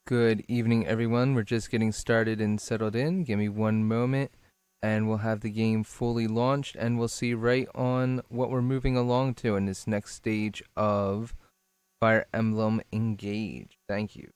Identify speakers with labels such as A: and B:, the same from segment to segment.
A: Good evening, everyone. We're just getting started and settled in. Give me one moment, and we'll have the game fully launched, and we'll see right on what we're moving along to in this next stage of Fire Emblem Engage. Thank you.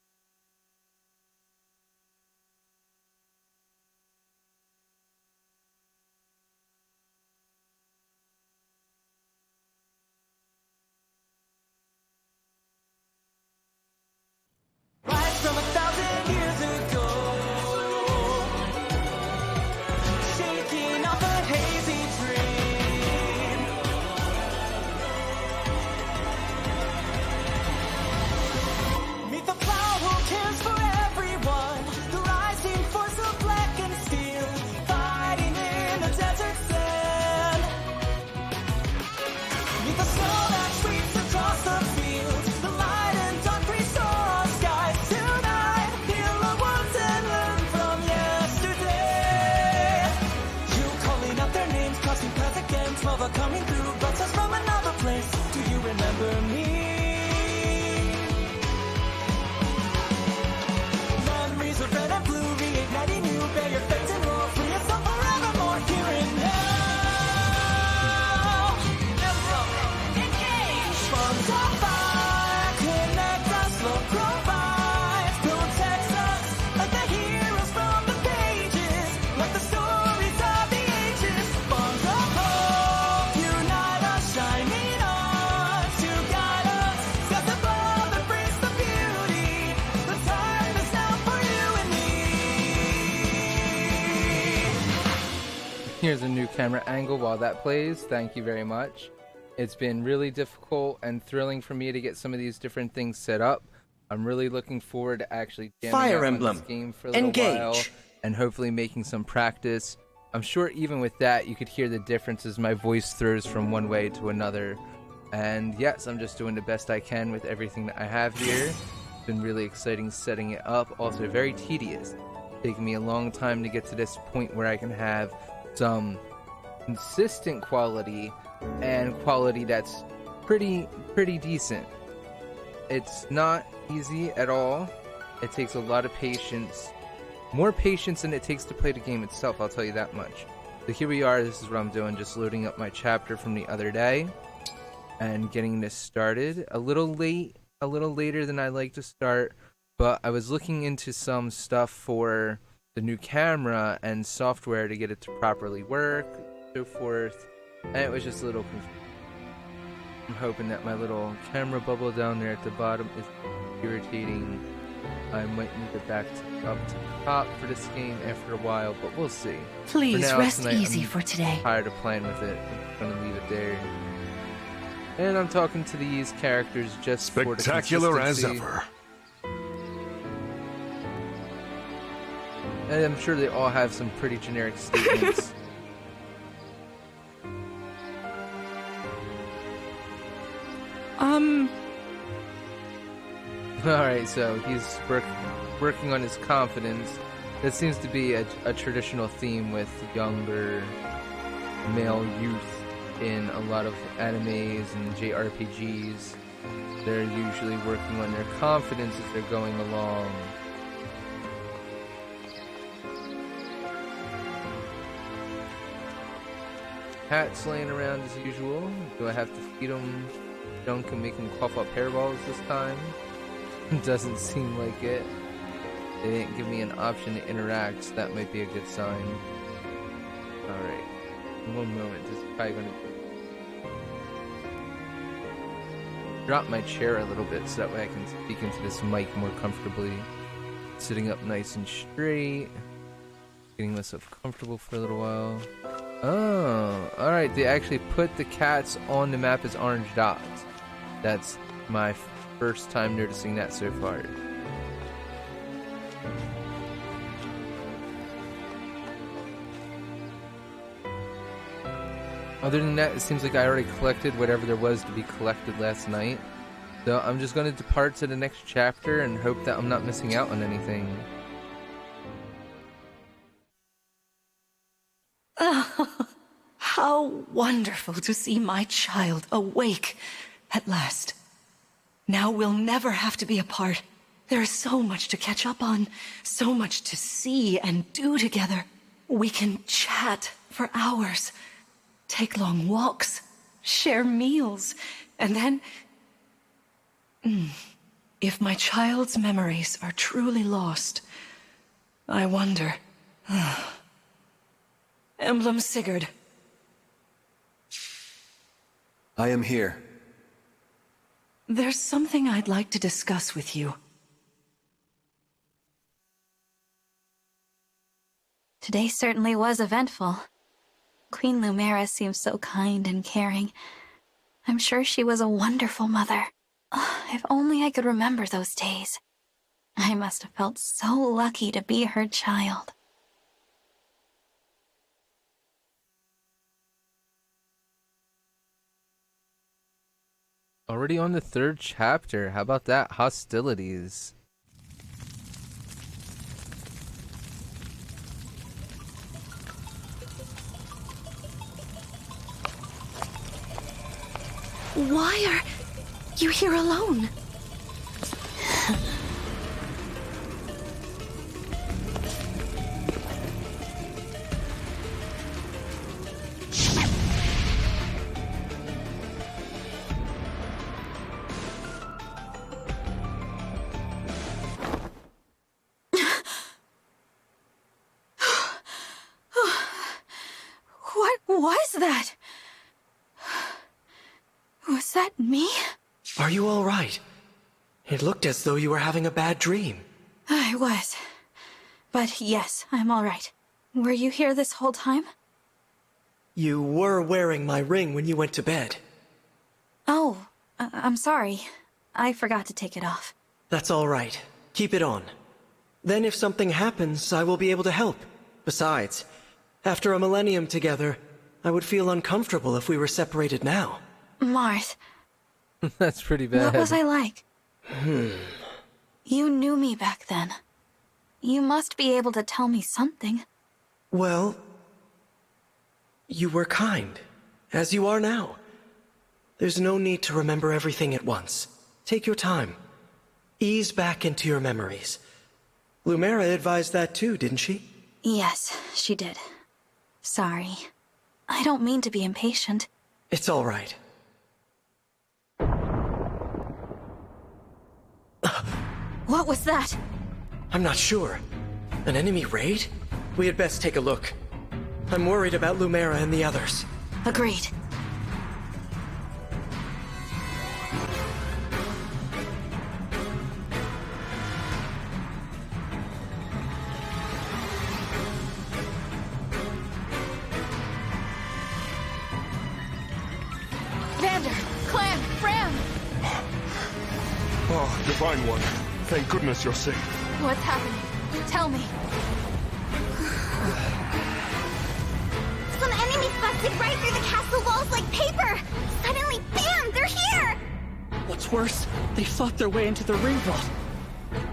B: From 1,000 years ago, shaking off a hazy dream. Meet the flower who cares for everyone, the rising force of black and steel, fighting in the desert sand. Meet the snow that sweeps across the fields, the light and dark restore our skies. Tonight, heal the wounds and learn from yesterday. You calling out their names, crossing paths again, 12 are coming through, but us from another place. Do you remember me? Memories of red and blue, reigniting you, bear your fates and roar, free yourself forevermore, here and now. Emblem, engage! Bonds of fire, connect us, love provides, protects us, like the heroes from the pages, like the stories of the ages. Bonds of hope, unite us, shining on, to guide us, skies above embrace the beauty. The time is now for you and me.
A: Here's a new camera angle while that plays. Thank you very much. It's been really difficult and thrilling for me to get some of these different things set up. I'm really looking forward to actually jamming
C: Fire
A: out on
C: Emblem.
A: this game for a little while
C: Engage.
A: and hopefully making some practice. I'm sure even with that, you could hear the differences my voice throws from one way to another. And yes, I'm just doing the best I can with everything that I have here. It's been really exciting setting it up. Also very tedious. Taking me a long time to get to this point where I can have some consistent quality and quality that's pretty decent. It's not easy at all. It takes a lot of patience. More patience than it takes to play the game itself, I'll tell you that much. So here we are, this is what I'm doing, just loading up my chapter from the other day and getting this started. A little later than I like to start, but I was looking into some stuff for the new camera and software to get it to properly work, so forth, and it was just a little confusing. I'm hoping that my little camera bubble down there at the bottom is irritating. I might need to back up to the top for this game after a while, but we'll see.
D: Please
A: now,
D: rest
A: tonight,
D: easy
A: I'm
D: for today.
A: tired of playing with it. I'm gonna leave it there. And I'm talking to these characters just for the
E: Spectacular as
A: consistency.
E: ever.
A: And I'm sure they all have some pretty generic statements. Alright, so he's working on his confidence. That seems to be a traditional theme with younger male youth in a lot of animes and JRPGs. They're usually working on their confidence as they're going along. Cats laying around as usual. Do I have to feed them junk and make them cough up hairballs this time? Doesn't seem like it. They didn't give me an option to interact, so that might be a good sign. Alright. One moment. This is probably going to drop my chair a little bit so that way I can speak into this mic more comfortably. Sitting up nice and straight. Getting myself comfortable for a little while. Oh, alright, they actually put the cats on the map as orange dots. That's my first time noticing that so far. Other than that, it seems like I already collected whatever there was to be collected last night. So I'm just going to depart to the next chapter and hope that I'm not missing out on anything.
D: How wonderful to see my child awake at last. Now we'll never have to be apart. There is so much to catch up on, so much to see and do together. We can chat for hours, take long walks, share meals, and then... If my child's memories are truly lost, I wonder... Emblem Sigurd.
C: I am here.
D: There's something I'd like to discuss with you.
E: Today certainly was eventful. Queen Lumera seems so kind and caring. I'm sure she was a wonderful mother. If only I could remember those days. I must have felt so lucky to be her child.
A: Already on the 3rd chapter. How about that? Hostilities.
D: Why are you here alone?
E: What was that? Was that me?
F: Are you all right? It looked as though you were having a bad dream.
E: I was. But yes, I'm all right. Were you here this whole time?
F: You were wearing my ring when you went to bed.
E: Oh, I'm sorry. I forgot to take it off.
F: That's all right. Keep it on. Then if something happens, I will be able to help. Besides, after a millennium together, I would feel uncomfortable if we were separated now.
E: Marth,
A: That's pretty bad.
E: what was I like? You knew me back then. You must be able to tell me something.
F: Well, you were kind, as you are now. There's no need to remember everything at once. Take your time. Ease back into your memories. Lumera advised that too, didn't she?
E: Yes, she did. Sorry. I don't mean to be impatient.
F: It's all right.
E: What was that?
F: I'm not sure. An enemy raid? We had best take a look. I'm worried about Lumera and the others.
E: Agreed. Vander, Clan, Fran!
G: Oh, Divine One. Thank goodness you're safe.
E: What's happening? Tell me.
H: Some enemies busted right through the castle walls like paper! Suddenly, bam! They're here!
I: What's worse, they fought their way into the ring vault.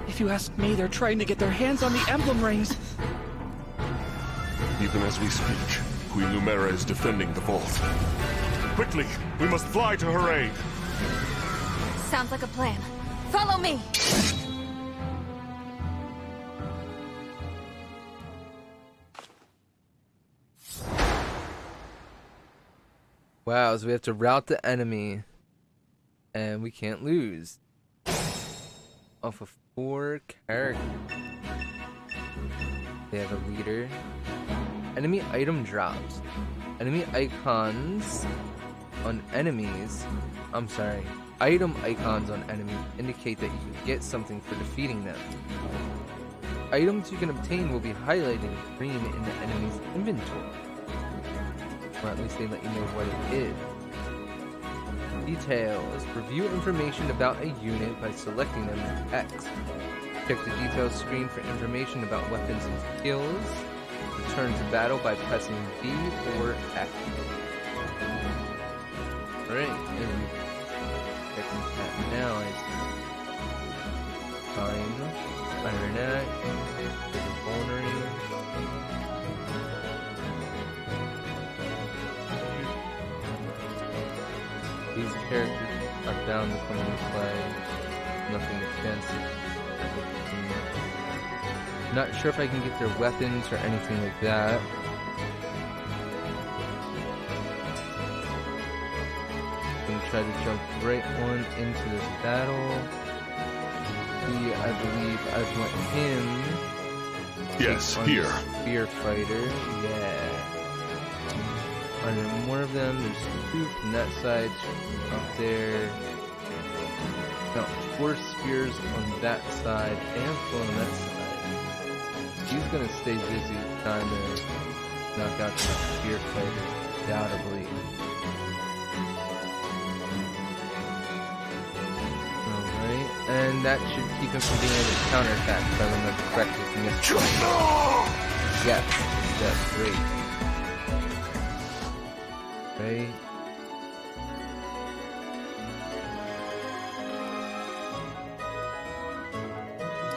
I: If you ask me, they're trying to get their hands on the emblem rings.
G: Even as we speak, Queen Lumera is defending the vault. Quickly, we must fly to her aid.
E: Sounds like a plan. Follow me!
A: Wow, so we have to rout the enemy. And we can't lose. Off of 4 characters. They have a leader. Enemy item drops. Enemy icons on enemies. I'm sorry. Item icons on enemies indicate that you can get something for defeating them. Items you can obtain will be highlighted in green in the enemy's inventory. Or at least they let you know what it is. Details. Review information about a unit by selecting them with X. Check the details screen for information about weapons and skills. Return to battle by pressing B or X. Alright, and checking that now is time, Iron Axe, Vulnerary. These characters are bound to come into play. Nothing fancy. Not sure if I can get their weapons or anything like that. I'm gonna try to jump right on into this battle. He, I believe I've let him.
G: Yes, here.
A: Spear fighter, yeah. Are there more of them? There's 2 from that side, up there. No, 4 spears on that side, and 4 on that side. He's gonna stay busy trying to knock out the spear fighter, undoubtedly. Alright, and that should keep him from being able to counterattack if I remember correctly from this point. Yes, that's great. Right.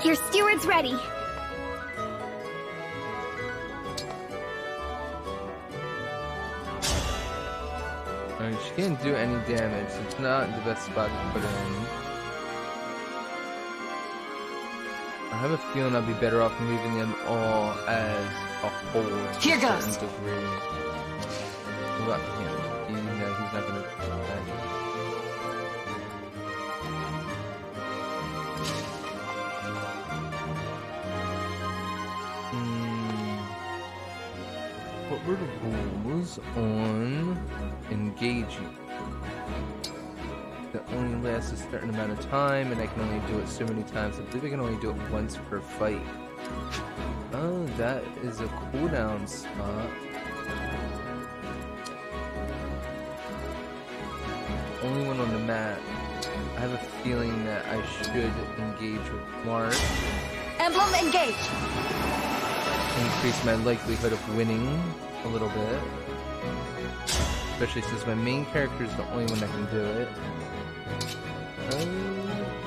H: Your steward's ready.
A: Alright, she can't do any damage. It's not the best spot to put her in. I have a feeling I'd be better off moving them all as a whole. To
D: Here
A: a
D: goes.
A: certain degree. What about him? No, he's not gonna do that. What were the rules on engaging? That only lasts a certain amount of time, and I can only do it so many times. I believe I can only do it once per fight. Oh, that is a cooldown spot. Only one on the map. I have a feeling that I should engage with Mark.
E: Emblem engage!
A: Increase my likelihood of winning a little bit. Especially since my main character is the only one that can do it.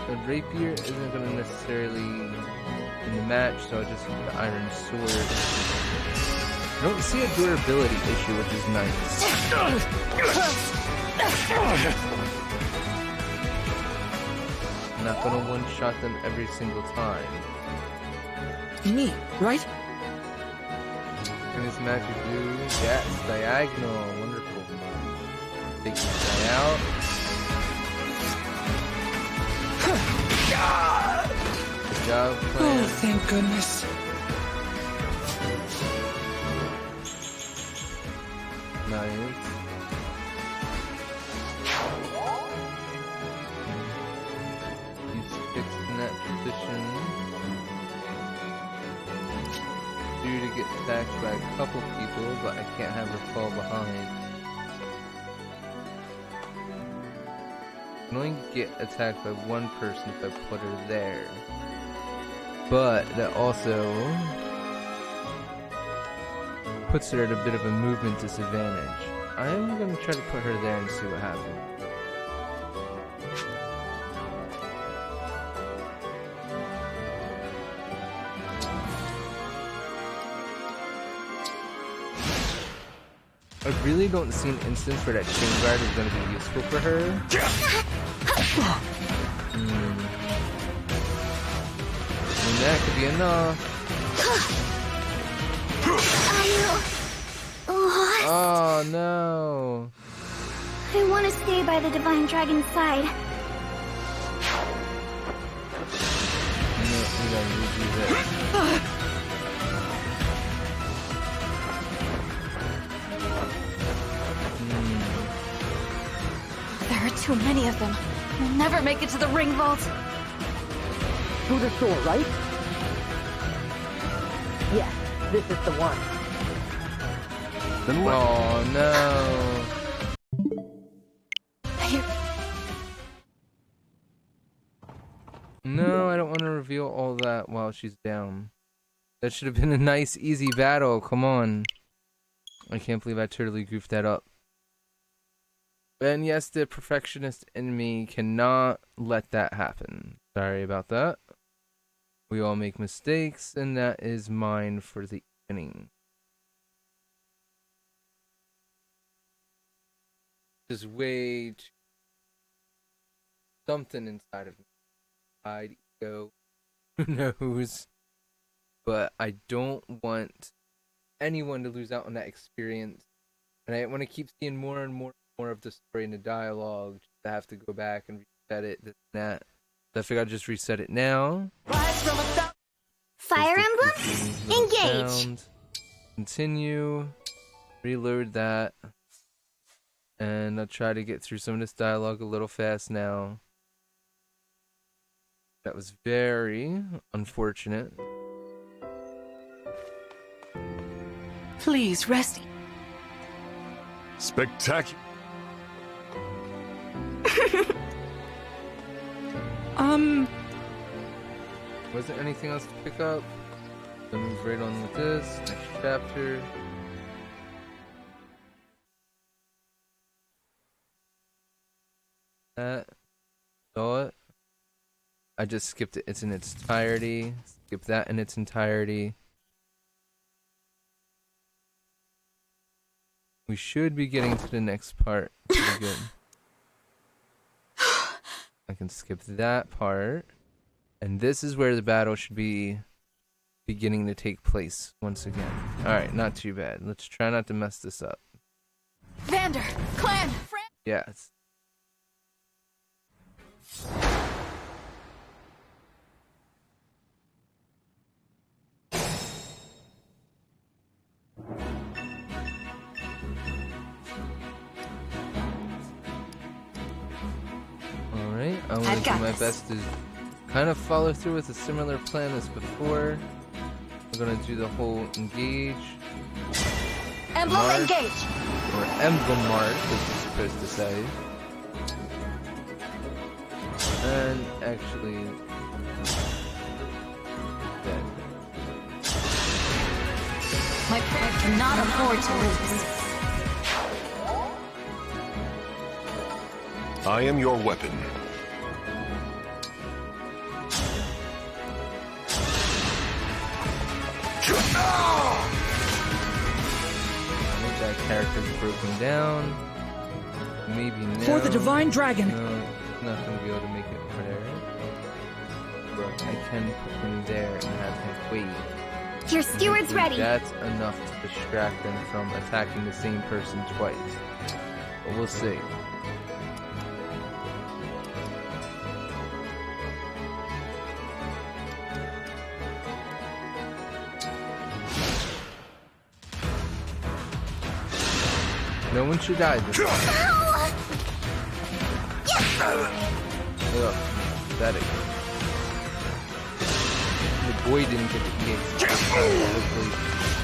A: The rapier isn't going to necessarily in the match, so I'll just use the iron sword. I don't see a durability issue, which is nice. I'm not going to one-shot them every single time.
I: Me, right?
A: And this magic do, yes, diagonal, wonderful. Take this guy out. Good job,
I: Oh,
A: plan.
I: thank goodness.
A: Nice. He's fixed in that position. Due to get attacked by a couple people, but I can't have her fall behind. I can only get attacked by one person if I put her there. But that also puts her at a bit of a movement disadvantage. I'm going to try to put her there and see what happens. I really don't see an instance where that chain guard is going to be useful for her. And that could be enough.
H: Are you lost?
A: Oh no.
H: I want to stay by the Divine Dragon's side.
A: No, we gotta redo this.
E: There are too many of them. We'll never make it to the ring vault.
J: Through the door, right? Yes, this is the one.
A: Oh no. No, I don't want to reveal all that while she's down. That should have been a nice, easy battle. Come on. I can't believe I totally goofed that up. And yes, the perfectionist in me cannot let that happen. Sorry about that. We all make mistakes, and that is mine for the evening. Just way too... something inside of me. Pride, ego, Who knows? But I don't want anyone to lose out on that experience. And I want to keep seeing more and more of the story and the dialogue. I have to go back and reset it, this and that. So I figured I'd just reset it now.
H: Fire Emblem? Engage!
A: Sound. Continue. Reload that. And I'll try to get through some of this dialogue a little fast now. That was very unfortunate.
D: Please rest.
G: Spectacular.
A: Wasn't anything else to pick up? So move right on with this. Next chapter. That. Saw it. I just skipped it. It's in its entirety. Skip that in its entirety. We should be getting to the next part. Pretty good. I can skip that part. And this is where the battle should be beginning to take place once again. Alright, not too bad. Let's try not to mess this up.
E: Vander, Clan,
A: Yes. Alright, I want to do my best to kind of follow through with a similar plan as before. We're going to do the whole engage.
E: Emblem
A: mark,
E: engage!
A: or emblem mark, as you're supposed to say. And actually... dead.
E: My friend cannot afford to lose.
G: I am your weapon.
A: That character's broken down. Maybe now.
I: For the Divine Dragon.
A: No, not gonna be able to make it there. But I can put him there and have him wait.
H: Your steward's ready.
A: That's enough to distract them from attacking the same person twice. But we'll see. No one should die this time. Ugh, pathetic. The boy didn't get the EX. Hopefully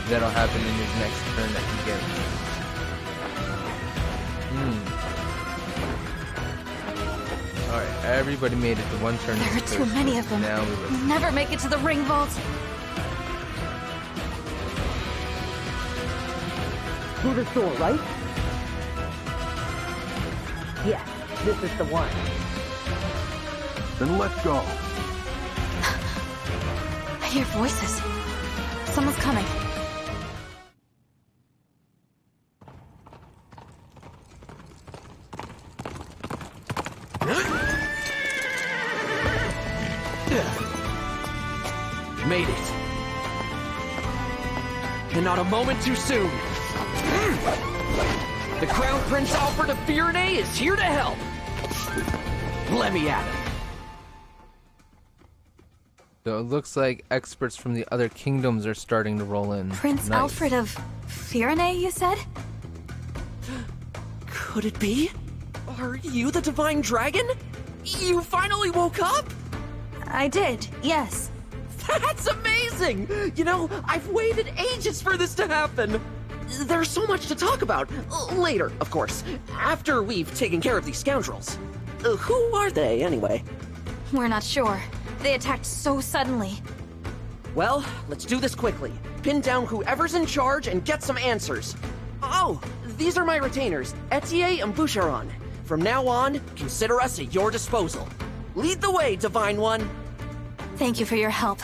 A: that'll happen in his next turn that he gets. Alright, everybody made it to one turn.
E: There are too many of them.
A: Now
E: We'll never make it to the ring vault.
J: Through the door, right? Yes, this is the one.
C: Then let's go.
E: I hear voices. Someone's coming.
F: Made it. And not a moment too soon. The Crown Prince Alfred of Firenze is here to help. Let me at it.
A: So it looks like experts from the other kingdoms are starting to roll in.
E: Prince
A: Nice.
E: Alfred of Firenze, you said?
F: Could it be? Are you the Divine Dragon? You finally woke up?
E: I did, yes.
F: That's amazing! You know, I've waited ages for this to happen. There's so much to talk about. Later, of course. After we've taken care of these scoundrels. Who are they, anyway?
E: We're not sure. They attacked so suddenly.
F: Well, let's do this quickly. Pin down whoever's in charge and get some answers. Oh, these are my retainers, Etier and Boucheron. From now on, consider us at your disposal. Lead the way, Divine One.
E: Thank you for your help.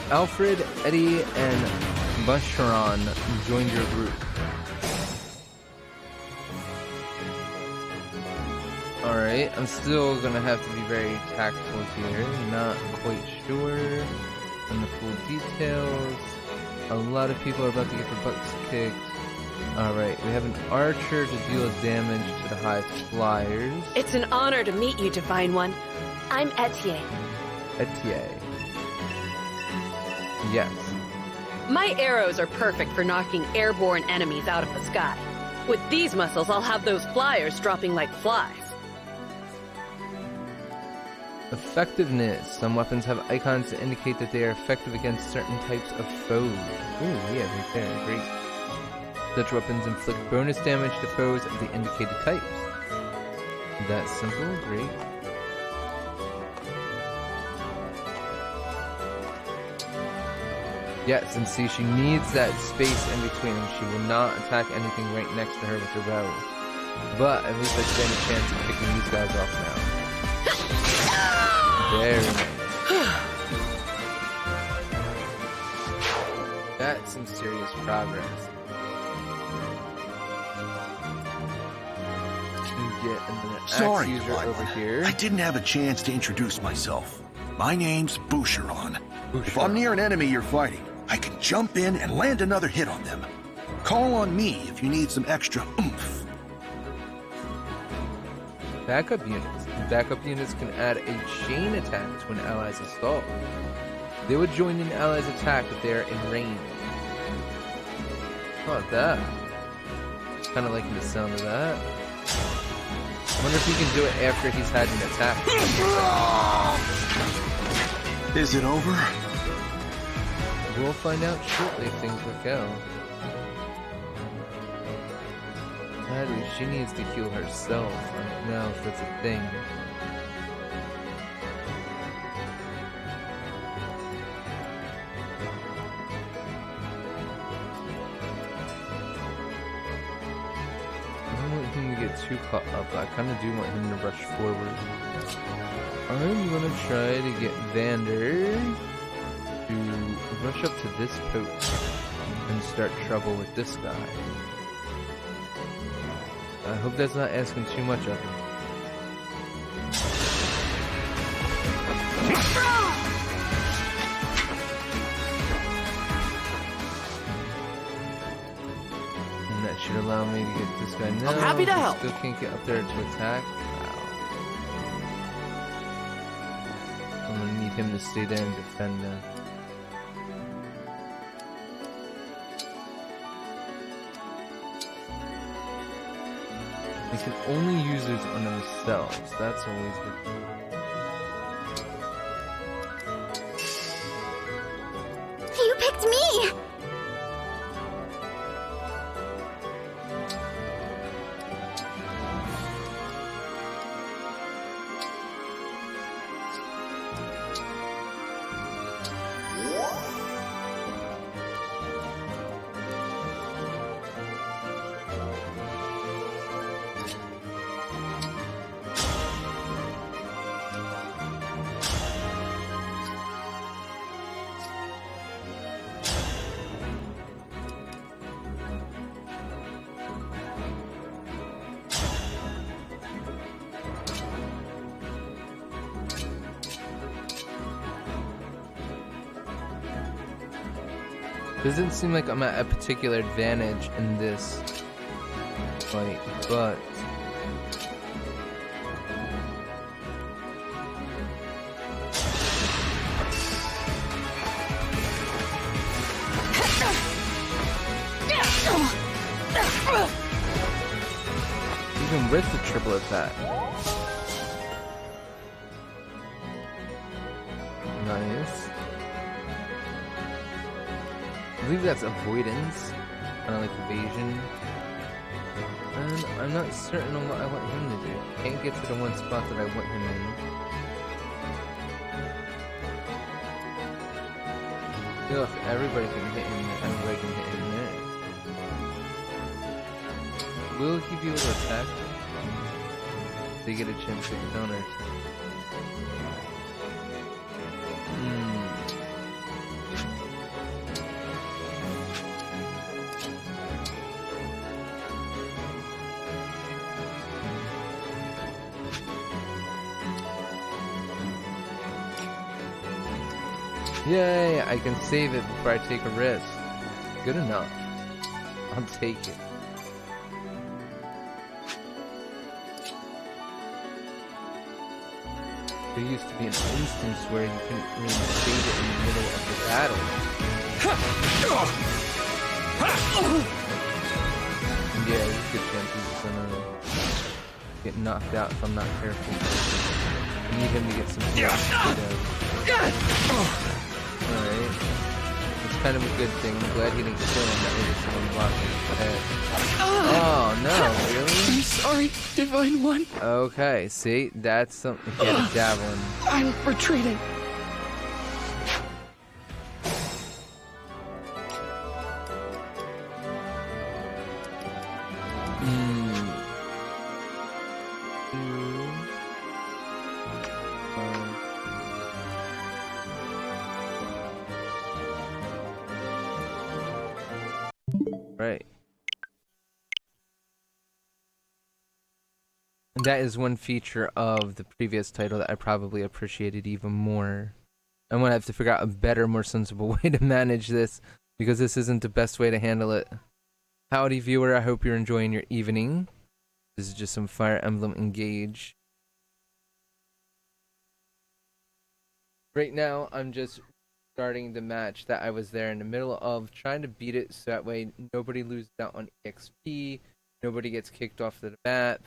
A: Alfred, Eddie, and Boucheron joined your group. Alright, I'm still gonna have to be very tactful here. Not quite sure on the full details. A lot of people are about to get their butts kicked. Alright, we have an archer to deal damage to the high flyers.
K: It's an honor to meet you, Divine One. I'm Etienne.
A: Etienne. Yes.
K: My arrows are perfect for knocking airborne enemies out of the sky. With these muscles, I'll have those flyers dropping like flies.
A: Effectiveness. Some weapons have icons to indicate that they are effective against certain types of foes. Ooh, yeah, right there. Great. Such weapons inflict bonus damage to foes of the indicated types. That's simple. Great. Yes, and see, she needs that space in between them. She will not attack anything right next to her with her bow. But at least I stand a chance of picking these guys off now. Very nice. That's some serious progress. Get an
L: Sorry,
A: axe user over here.
L: I didn't have a chance to introduce myself. My name's Boucheron. If I'm near an enemy you're fighting, I can jump in and land another hit on them. Call on me if you need some extra oomph.
A: Backup units. Backup units can add a chain attack to an ally's assault. They would join an ally's attack if they are in range. How about that? Kind of liking the sound of that. I wonder if he can do it after he's had an attack.
L: Is it over?
A: We'll find out shortly if things work out. Sadly, she needs to heal herself right now if that's a thing. I don't want him to get too caught up, but I kind of do want him to rush forward. I'm gonna try to get Vander to rush up to this post and start trouble with this guy. I hope that's not asking too much of him. And that should allow me to get this guy now.
I: I'm happy to help.
A: Still can't get up there to attack. I'm gonna need him to stay there and defend them. They can only use those on themselves. That's always the thing.
H: You picked me!
A: Doesn't seem like I'm at a particular advantage in this fight, but even with the triple attack. Nice. I believe that's avoidance, kind of like evasion. And I'm not certain on what I want him to do. Can't get to the one spot that I want him in. Ugh, everybody can hit him, everybody can hit him there. Will he be able to attack? They get a chance to counter. Yay, I can save it before I take a risk. Good enough. I'll take it. There used to be an instance where you couldn't really save it in the middle of the battle. And yeah, there's a good chance he's gonna get knocked out if I'm not careful. I need him to get some Alright. It's kind of a good thing. I'm glad he didn't kill him. That way someone blocked his head. Oh no, really?
I: I'm sorry, Divine One.
A: Okay, see? That's something. Get a javelin.
I: I'm retreating.
A: Right. And that is one feature of the previous title that I probably appreciated even more. I'm gonna have to figure out a better, more sensible way to manage this, because this isn't the best way to handle it. Howdy viewer, I hope you're enjoying your evening. This is just some Fire Emblem Engage. Right now, I'm just starting the match that I was there in the middle of, trying to beat it so that way nobody loses out on EXP, nobody gets kicked off the map.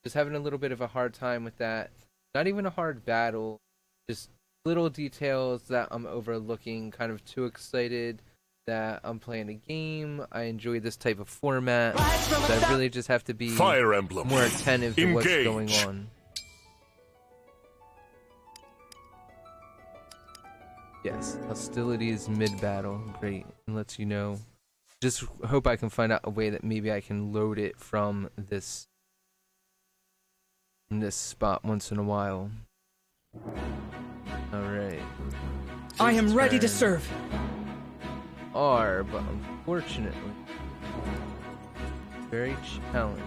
A: Just having a little bit of a hard time with that. Not even a hard battle, just little details that I'm overlooking, kind of too excited that I'm playing a game. I enjoy this type of format, so I really just have to be
G: Fire Emblem.
A: more attentive to what's going on. Yes, hostilities mid-battle, great, and lets you know. Just hope I can find out a way that maybe I can load it from this spot once in a while. Alright.
I: I am ready to serve.
A: R, but unfortunately, very challenging.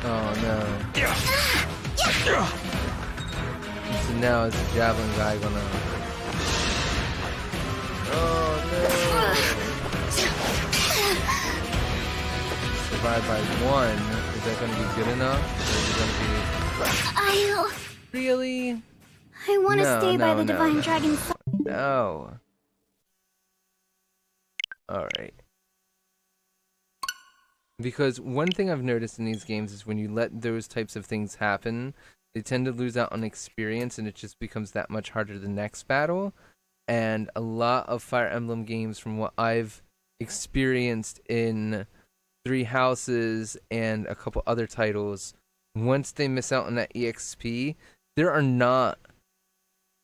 A: Oh no. So now is the javelin guy gonna... Oh no! Survive by one. Is that gonna be good enough? Or is it gonna be... Really?
H: I want to stay by the Divine Dragon's side.
A: No. Alright. Because one thing I've noticed in these games is when you let those types of things happen, they tend to lose out on experience, and it just becomes that much harder the next battle. And a lot of Fire Emblem games, from what I've experienced in Three Houses and a couple other titles, once they miss out on that EXP, there are not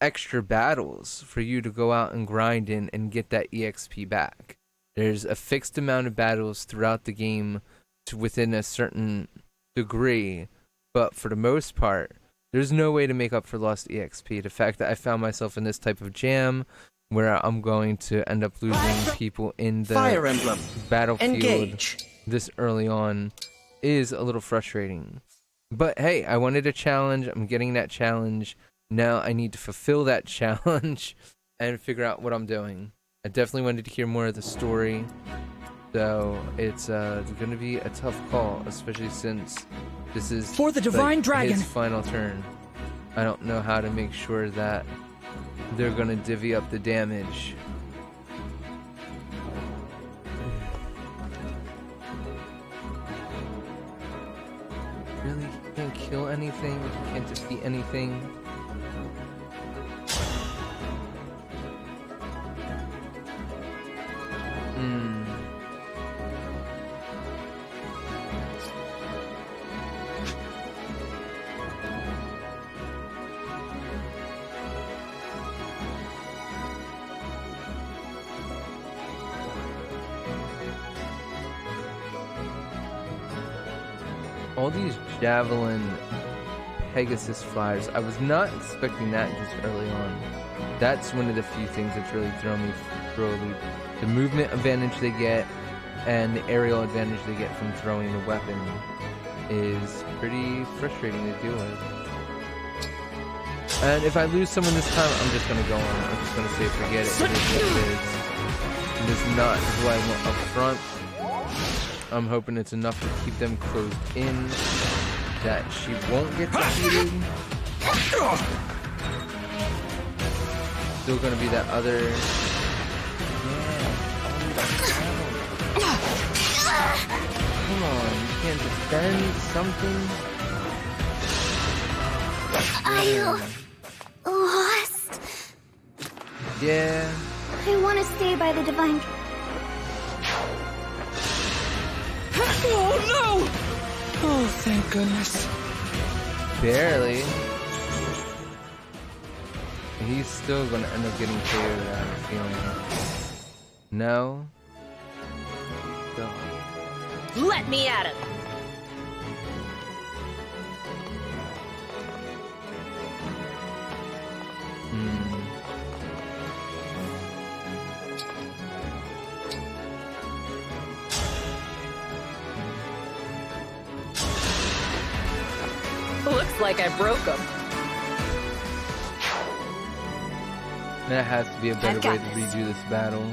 A: extra battles for you to go out and grind in and get that EXP back. There's a fixed amount of battles throughout the game to within a certain degree, but for the most part, there's no way to make up for lost EXP. The fact that I found myself in this type of jam where I'm going to end up losing people in the
F: Fire Emblem.
A: battlefield
F: Engage.
A: this early on is a little frustrating. But hey, I wanted a challenge. I'm getting that challenge. Now I need to fulfill that challenge and figure out what I'm doing. I definitely wanted to hear more of the story, so it's going to be a tough call, especially since this is
I: For the Divine Dragon.
A: his final turn. I don't know how to make sure that they're going to divvy up the damage. Really? You can't kill anything? You can't defeat anything? All these javelin Pegasus flyers, I was not expecting that this early on. That's one of the few things that's really thrown me for a loop. The movement advantage they get, and the aerial advantage they get from throwing the weapon is pretty frustrating to deal with. And if I lose someone this time, I'm just gonna go on. I'm just gonna say forget it. It is what it is. It is not who I want up front. I'm hoping it's enough to keep them closed in, that she won't get defeated. Still gonna be that other. Come on, you can't defend something.
H: I lost.
A: Yeah.
H: I want to stay by the divine.
I: Oh no! Oh, thank goodness.
A: Barely. He's still gonna end up getting KO'd, I have a feeling. No. Go.
K: Let me at him! Looks like I broke him.
A: There has to be a better way to redo this battle.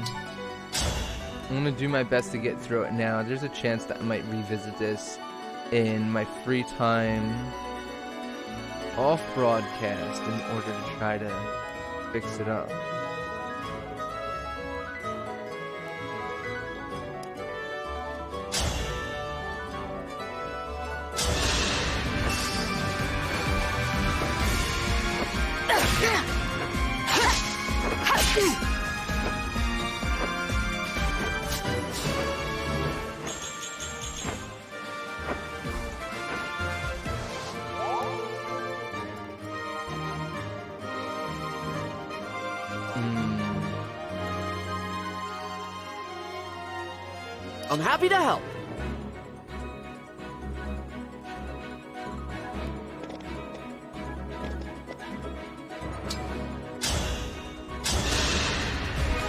A: I'm gonna do my best to get through it now. There's a chance that I might revisit this in my free time off broadcast in order to try to fix it up.
I: I'm happy to help.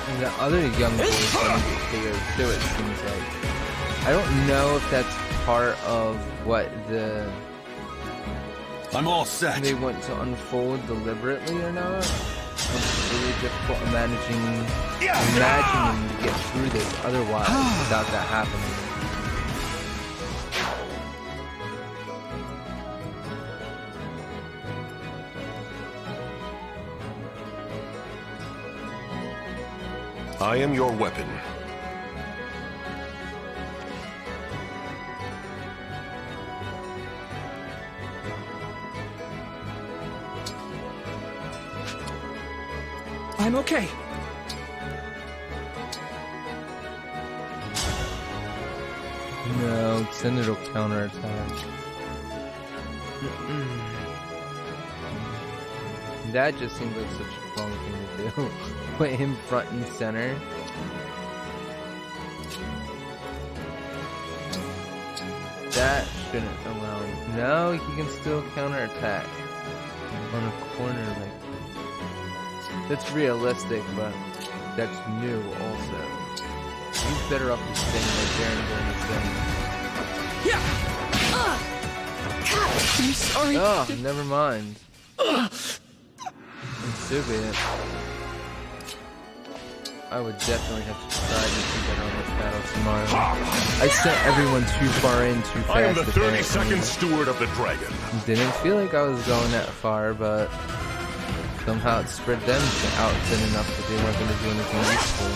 A: And the other young boys gonna get KO'd too, it seems like. I don't know if that's part of what the...
L: I'm all set.
A: They want to unfold deliberately or not. It's really difficult imagining to get through this otherwise without that happening.
G: I am your weapon.
I: I'm okay.
A: No, then it'll counterattack. That just seems like such a wrong thing to do. Put him front and center. That shouldn't allow him. No, he can still counterattack on a corner like. That's realistic, but that's new also. He's better off just staying right there and doing his thing.
I: Yeah. I'm sorry.
A: Oh, never mind. I'm stupid. I would definitely have to try to do better on this battle tomorrow. I sent everyone too far in too fast.
G: I am the 32nd steward of the dragon.
A: Didn't feel like I was going that far, but somehow it spread them out thin enough that they weren't going to do anything useful.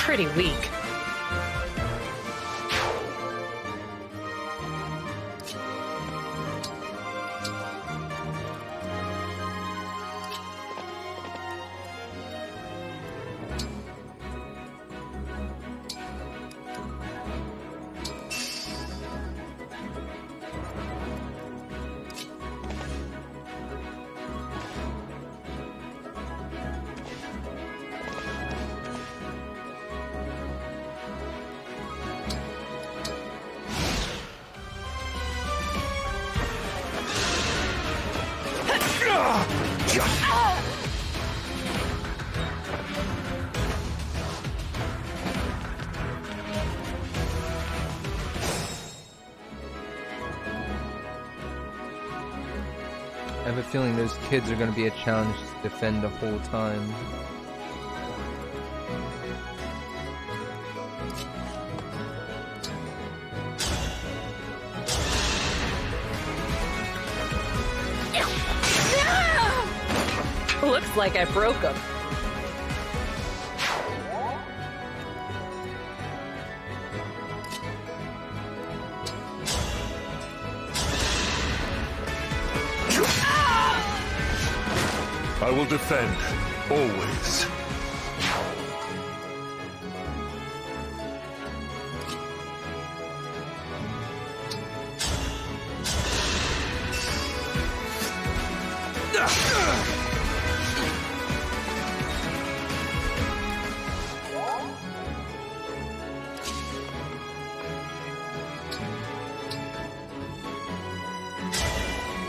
K: Pretty weak.
A: I have a feeling those kids are going to be a challenge to defend the whole time.
K: Looks like I broke him.
G: I will defend, always.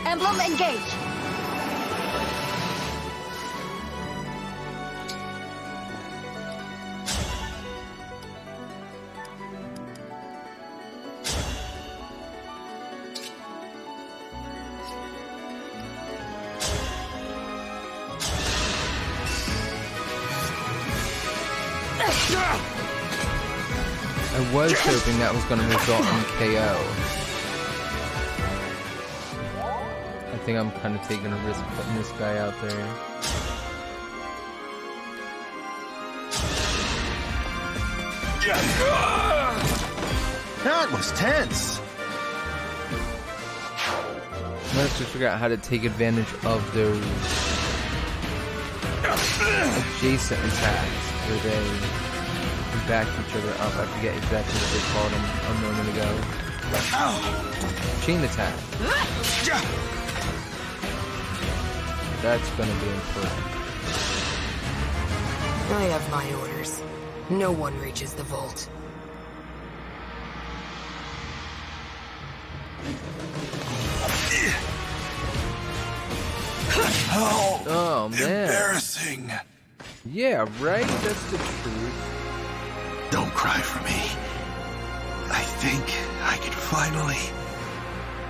H: Emblem engage.
A: I was hoping that was going to result in KO. I think I'm kind of taking a risk putting this guy out there.
L: That was tense.
A: I have to figure out how to take advantage of those adjacent attacks where they back each other up. I forget exactly what they called them a moment ago. Chain attack. That's gonna be important.
M: I have my orders. No one reaches the vault.
A: Oh man.
L: Embarrassing.
A: Yeah, right? That's the truth.
L: Don't cry for me. I think I can finally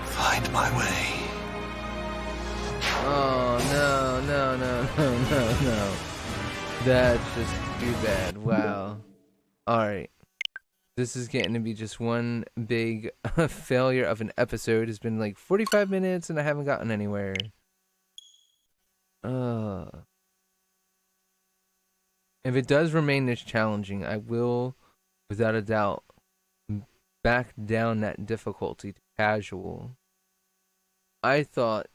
L: find my way.
A: Oh no. That's just too bad. Wow. Alright. This is getting to be just one big failure of an episode. It's been like 45 minutes and I haven't gotten anywhere. If it does remain this challenging, I will, without a doubt, back down that difficulty to casual. I thought,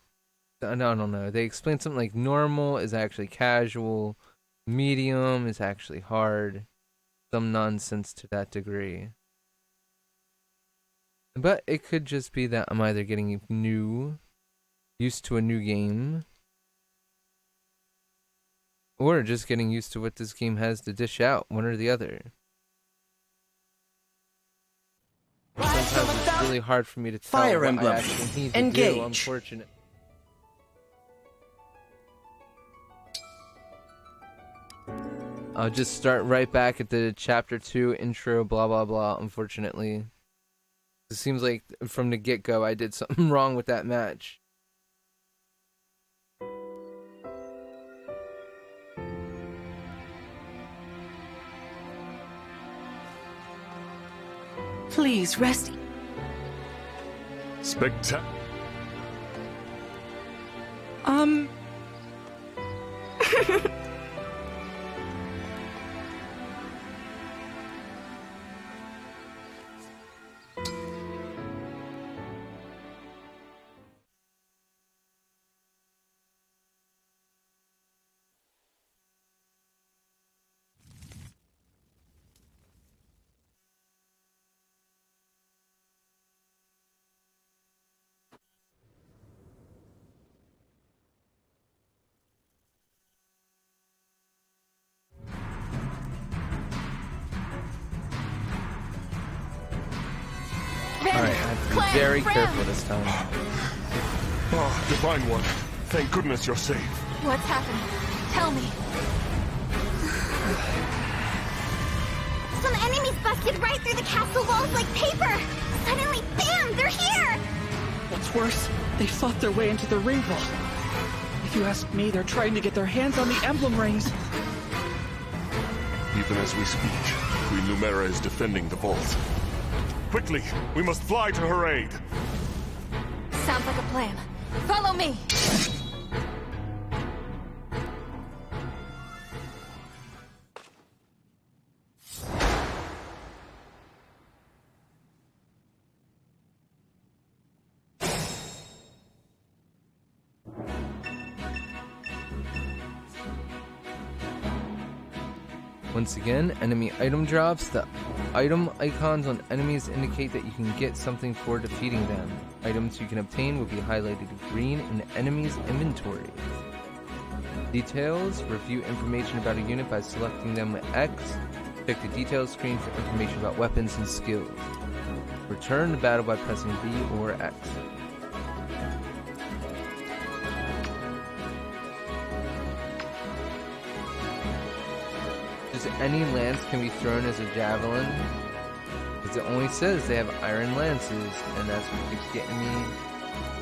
A: I don't know, they explained something like normal is actually casual, medium is actually hard, some nonsense to that degree. But it could just be that I'm either getting used to a new game, or just getting used to what this game has to dish out, one or the other. Sometimes it's really hard for me to tell
F: Fire
A: what
F: Emblem.
A: I actually need to
F: Engage.
A: do, unfortunate. I'll just start right back at the chapter 2 intro, blah blah blah, unfortunately. It seems like from the get-go I did something wrong with that match.
D: Please rest.
G: Spectac.
A: Alright, I have to be very careful this time.
G: Oh, Divine One. Thank goodness you're safe.
E: What's happening? Tell me.
H: Some enemies busted right through the castle walls like paper! Suddenly, bam! They're here!
I: What's worse, they fought their way into the ring vault. If you ask me, they're trying to get their hands on the emblem rings.
G: Even as we speak, Queen Lumera is defending the vault. Quickly, we must fly to her aid.
E: Sounds like a plan. Follow me!
A: Once again, enemy item drops. The item icons on enemies indicate that you can get something for defeating them. Items you can obtain will be highlighted green in enemies' inventory. Details: review information about a unit by selecting them with X. Check the details screen for information about weapons and skills. Return to battle by pressing B or X. Any lance can be thrown as a javelin, because it only says they have iron lances, and that's what keeps getting me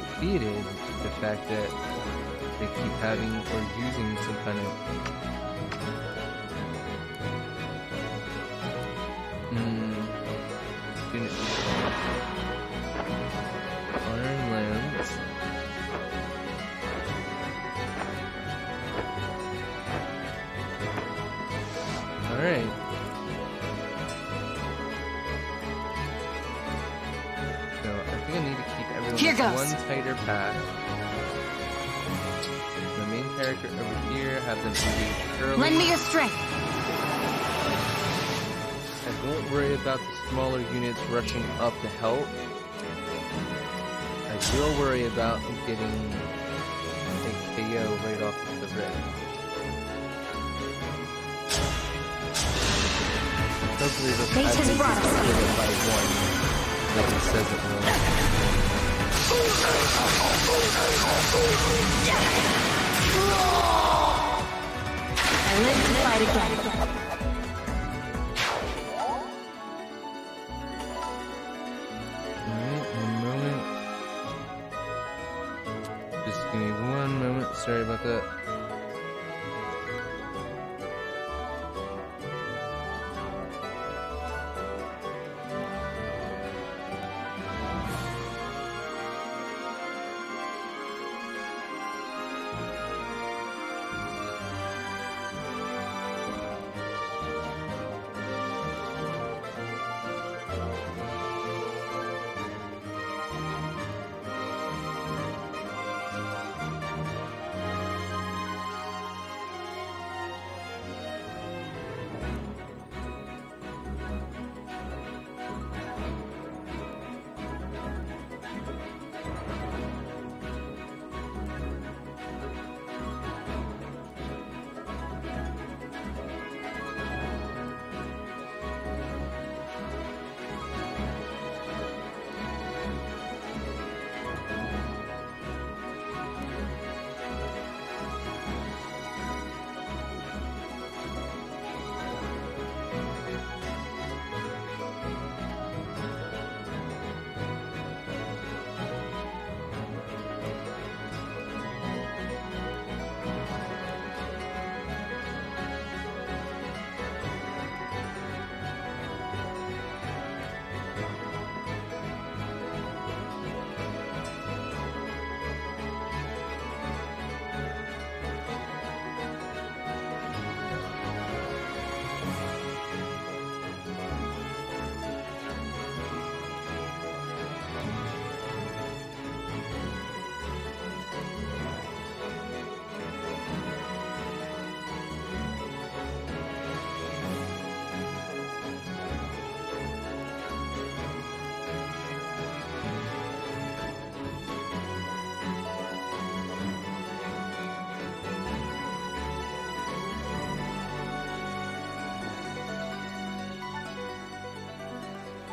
A: defeated. The fact that they keep having or using some kind of iron lance. Alright. So I think I need to keep everyone on one tighter path. The main character over here, have them engage early.
E: Lend me your strength!
A: I won't worry about the smaller units rushing up to help. I will worry about getting a KO right off of the rip. Hopefully this
E: Fate has brought us
A: it by one, like it says it will.
E: I live to fight again.
A: Alright, one moment. Just give me one moment. Sorry about that.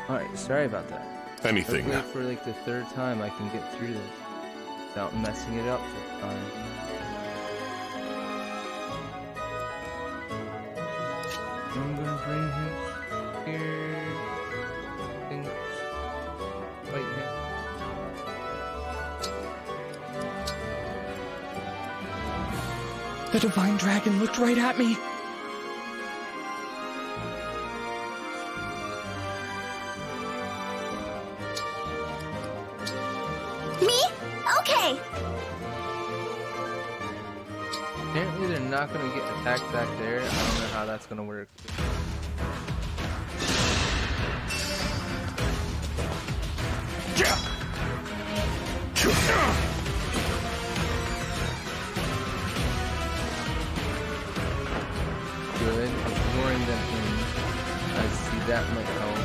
A: Alright, sorry about that.
G: Anything.
A: Hopefully for like the third time I can get through this. without messing it up this time. I'm gonna bring him here. Right here.
I: The Divine Dragon looked right at me.
H: Me? Okay.
A: Apparently they're not gonna get attacked back there. I don't know how that's gonna work. Good. Ignoring them in. I see that might help.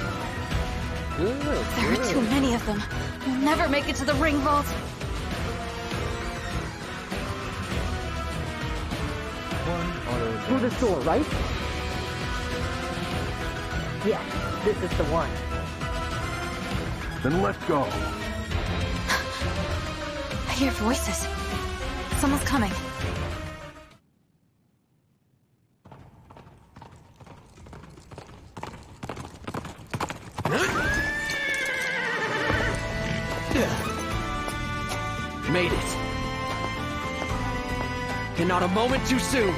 A: Good.
E: There are too many of them. We'll never make it to the ring vault.
A: One auto.
J: Through the door, right? Yes, this is the one.
L: Then let's go.
E: I hear voices. Someone's coming.
I: Made it. And not a moment too soon.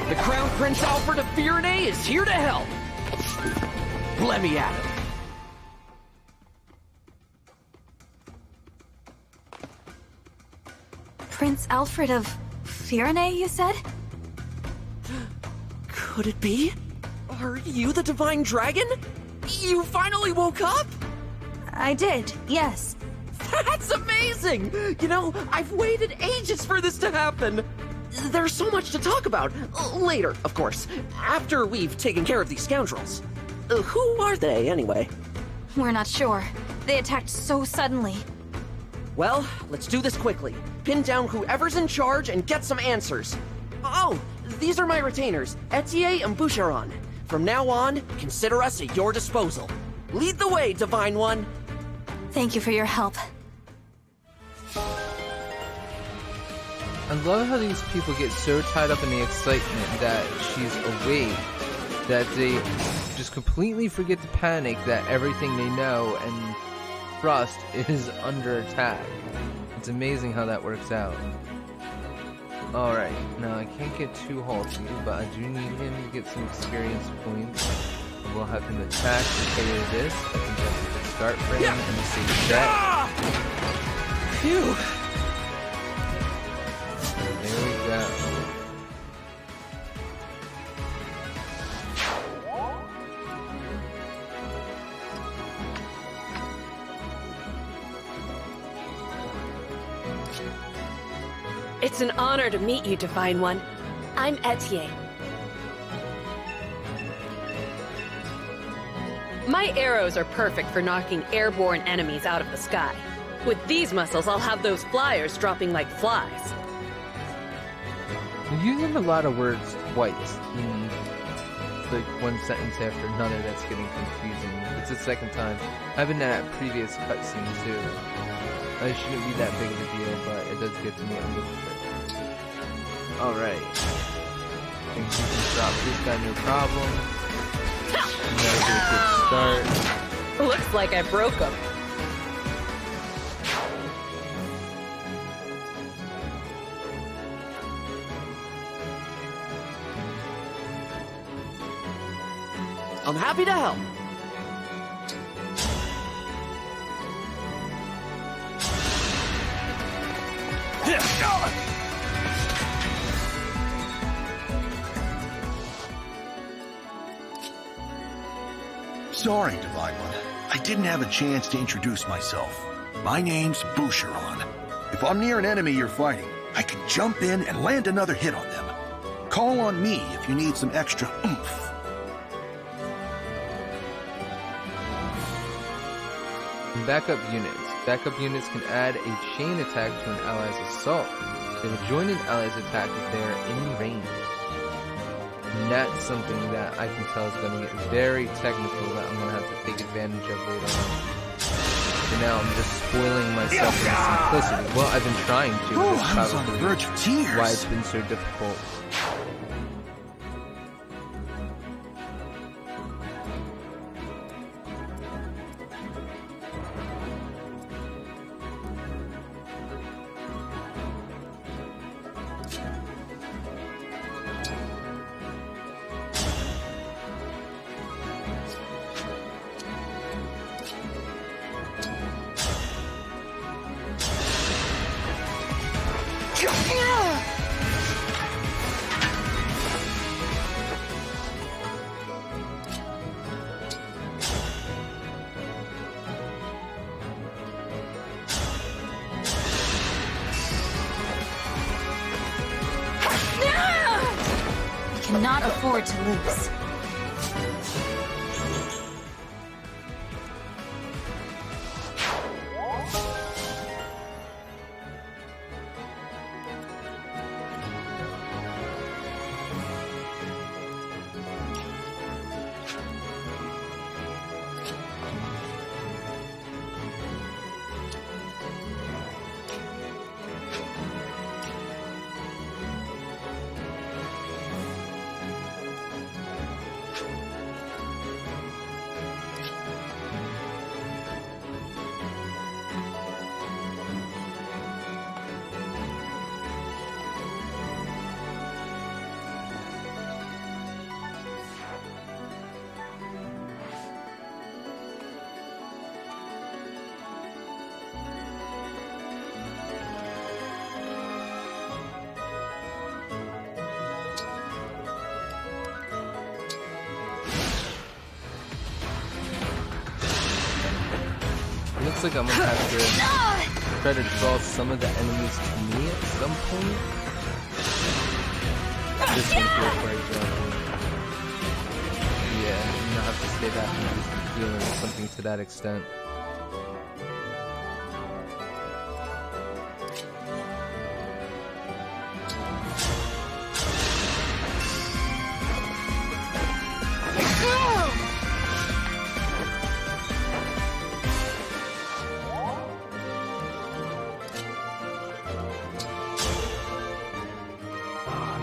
I: The Crown Prince Alfred of Firenze is here to help. Let me at him.
E: Prince Alfred of Firenze, you said?
I: Could it be? Are you the Divine Dragon? You finally woke up?
E: I did, yes.
I: That's amazing! You know, I've waited ages for this to happen. There's so much to talk about. Later, of course. After we've taken care of these scoundrels. Who are they, anyway?
E: We're not sure. They attacked so suddenly.
I: Well, let's do this quickly. Pin down whoever's in charge and get some answers. Oh, these are my retainers, Etier and Boucheron. From now on, consider us at your disposal. Lead the way, Divine One.
E: Thank you for your help.
A: I love how these people get so tied up in the excitement that she's awake that they just completely forget to panic that everything they know and trust is under attack. It's amazing how that works out. Alright, now I can't get too halty, but I do need him to get some experience points. We'll have him attack and KO this. I think that's a good start for him and a safe bet.
I: Phew.
A: There we go.
K: It's an honor to meet you, Divine One. I'm Etier. My arrows are perfect for knocking airborne enemies out of the sky. With these muscles, I'll have those flyers dropping like flies.
A: You're using a lot of words twice in like one sentence after another. That's getting confusing. It's the second time. I've been at previous cutscenes too. It shouldn't be that big of a deal, but it does get to me a little bit. Alright. I think we can stop this guy, no problem. That'll be a good start.
K: Looks like I broke him.
I: I'm happy to help.
L: Sorry, Divine One. I didn't have a chance to introduce myself. My name's Boucheron. If I'm near an enemy you're fighting, I can jump in and land another hit on them. Call on me if you need some extra oomph.
A: Backup units. Backup units can add a chain attack to an ally's assault. They will join an ally's attack if they are in range. And that's something that I can tell is going to get very technical that I'm going to have to take advantage of later on. For now, I'm just spoiling myself in simplicity. Well, I've been trying to, but
L: I
A: that's
L: was on the
A: probably
L: verge of tears.
A: why it's been so difficult.
E: Cannot afford to lose. Looks like I'm gonna have to try to draw some of the enemies to me at some point. This one here, for example. Yeah, I'm gonna have to stay back and do some healing or something to that extent.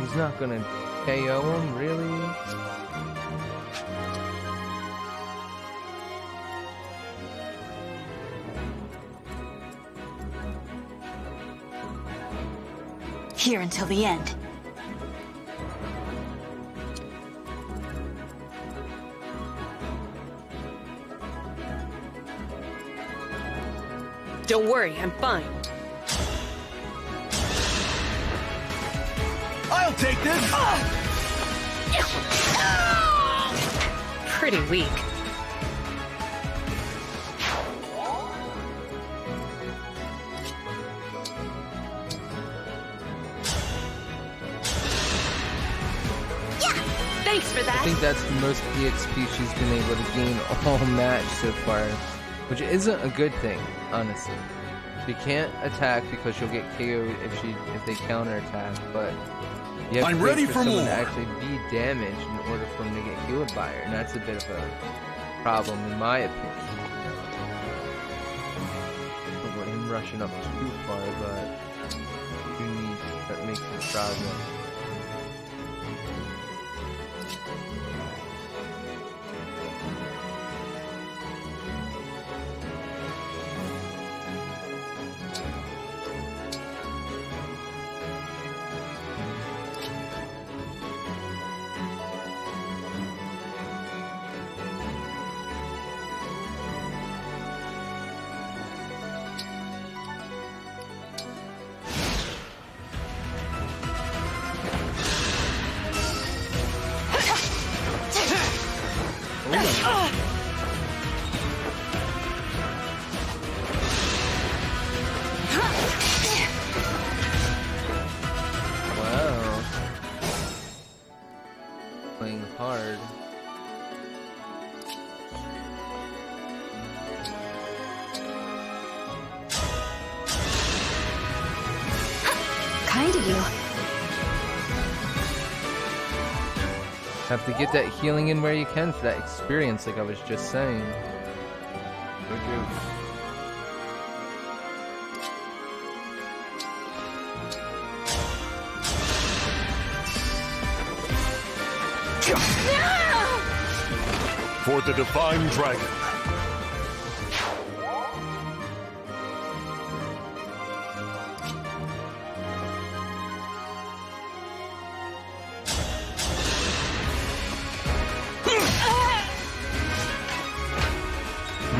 E: He's not gonna KO him, really? Here until the end.
K: Don't worry, I'm fine.
L: I'll take this!
K: Pretty weak. Thanks for that.
A: I think that's the most EXP she's been able to gain all match so far, which isn't a good thing, honestly. She can't attack because she'll get KO'd if they counterattack, but you have
L: I'm
A: to wait
L: ready
A: for
L: for
A: someone
L: more.
A: to actually be damaged in order for them to get healed by her, and that's a bit of a problem in my opinion. I don't want him rushing up too far, but you need to start making progress. Wow. Playing hard.
E: Kind of you.
A: Have to get that healing in where you can for that experience, like I was just saying. Good job.
G: For the Divine Dragon.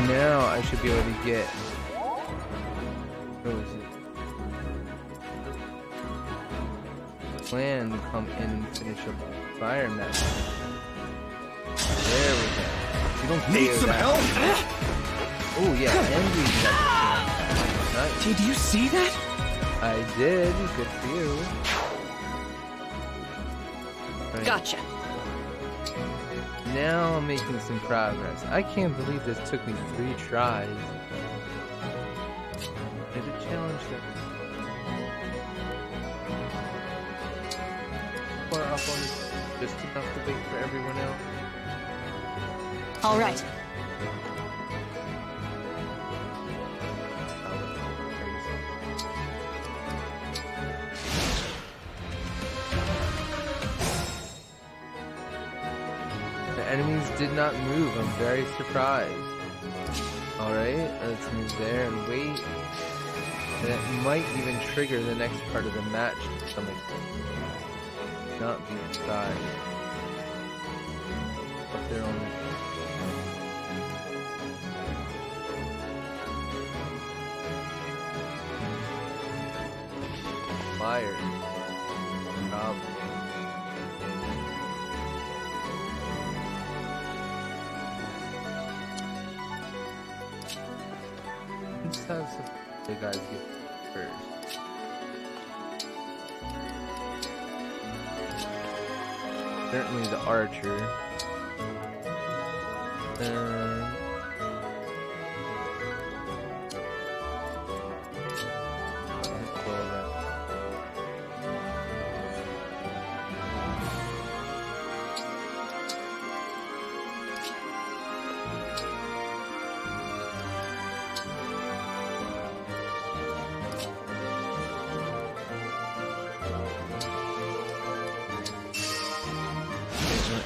A: Now I should be able to get. What was it? Plan to come in and finish up the fire match. There we go. You don't
L: Need some help?
A: Oh yeah, and we got the nice.
F: Did you see that?
A: I did. Good for you. Right.
K: Gotcha.
A: Now I'm making some progress. I can't believe this took me 3 tries. There's a challenge that far up on this, just enough to wait for everyone else.
E: All right.
A: The enemies did not move. I'm very surprised. Alright, let's move there and wait. And it might even trigger the next part of the match to some extent. Not be surprised. But they're only. Fire. Problem. Let's have some big guys get first. Certainly the archer.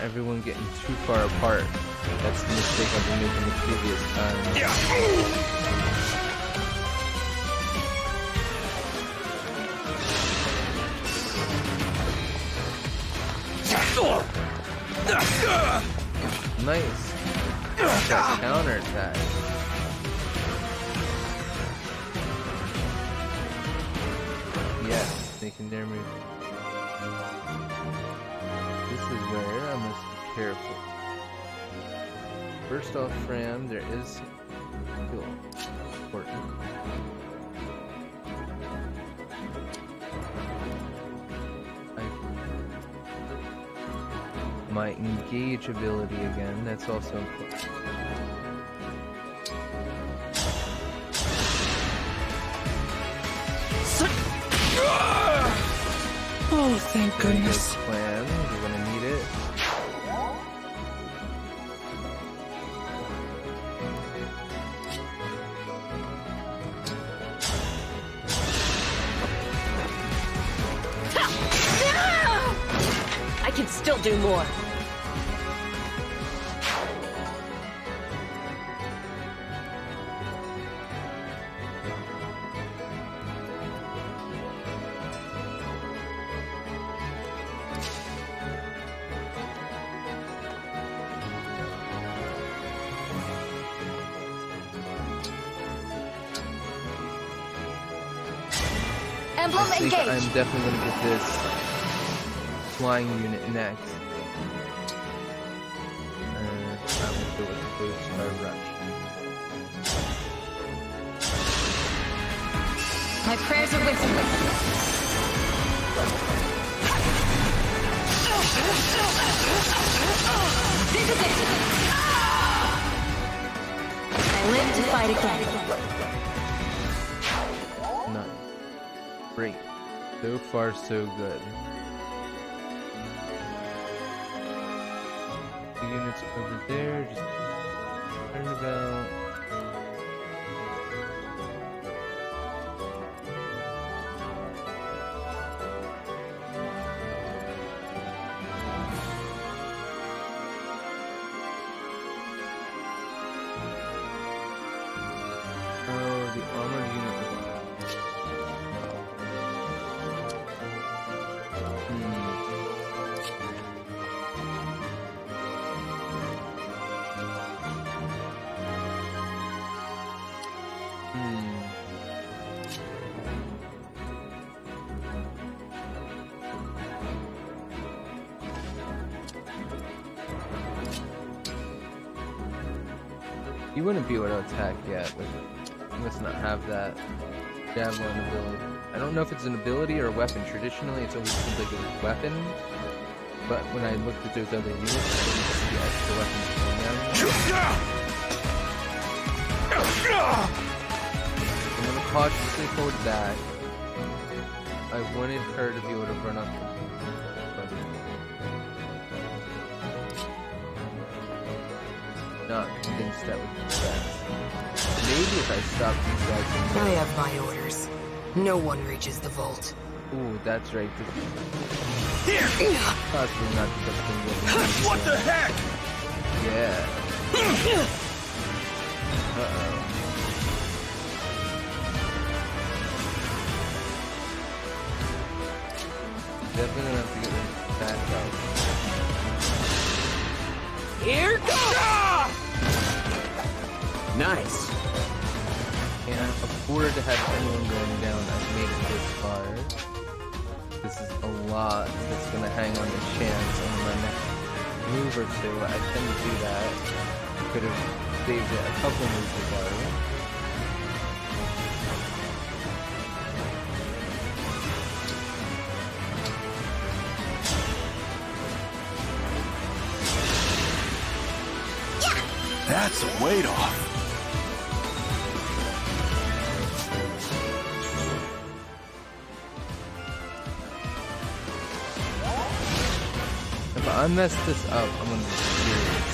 A: Everyone getting too far apart. That's the mistake I've been making the previous time. Nice. That counter attack. Yes, making their move. This is where I must be careful. First off, Fram, there is skill. Important. My engage ability again, that's also important.
F: Oh, thank goodness.
A: Plan, you're gonna need it.
K: I can still do more.
E: Emblem
A: I think
E: engaged.
A: I'm definitely gonna get this flying unit next. I'm gonna go with the boost by rush.
E: My prayers are with you. This is it. I live to fight again.
A: Nice. Great. So far, so good. The units over there, just turnabout. You wouldn't be able to attack yet. You must not have that javelin ability. I don't know if it's an ability or a weapon. Traditionally, it's always seemed like a weapon. But when I looked at those other units, I didn't see extra weapons from them. I'm going to cautiously hold back. I wanted her to be able to run up. Not convinced that would be best. Maybe if I stop these guys.
M: I have my orders. No one reaches the vault.
A: Ooh, that's right.
L: Here!
A: Possibly not the best thing.
L: What the heck?
A: Yeah. Uh-oh. Definitely gonna have to get rid back out.
I: Here goes! Nice.
A: Can't afford to have anyone going down. I've made it this far. This is a lot that's gonna hang on to chance on my next move or two. I tend to do that. Could have saved it a couple moves ago.
L: That's a weight off.
A: If I mess this up, I'm gonna be furious.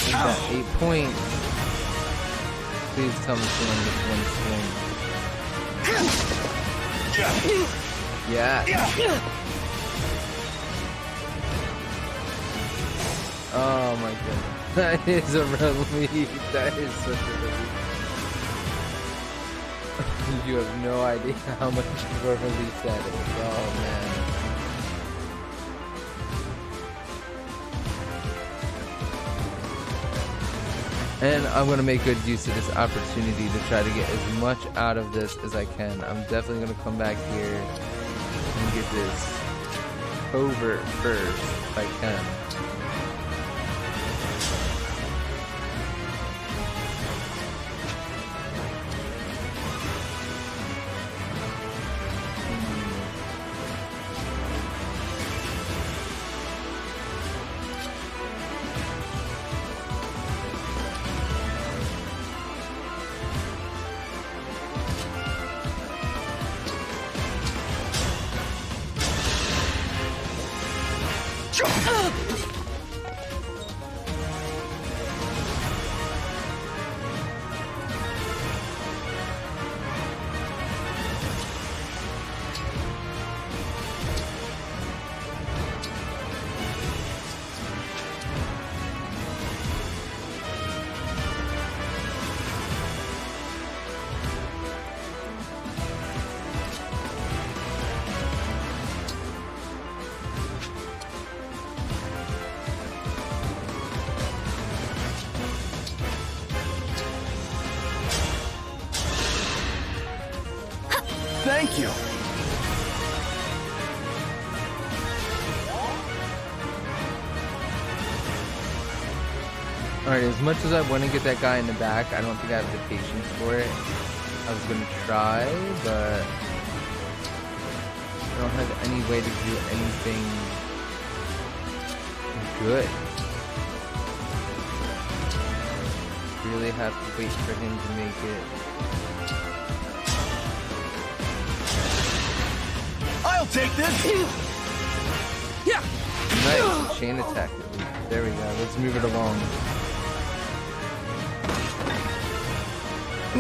A: We got 8 points. Please tell me to win this one swing. Yeah. Oh my goodness. That is a relief. That is such a relief. You have no idea how much of a relief that is. Oh man. And I'm going to make good use of this opportunity to try to get as much out of this as I can. I'm definitely going to come back here and get this over first if I can.
L: Thank you.
A: Alright, as much as I want to get that guy in the back, I don't think I have the patience for it. I was gonna try, but I don't have any way to do anything good. Really have to wait for him to make it.
L: I'll take this!
A: Yeah. Nice. Chain attack. There we go. Let's move it along.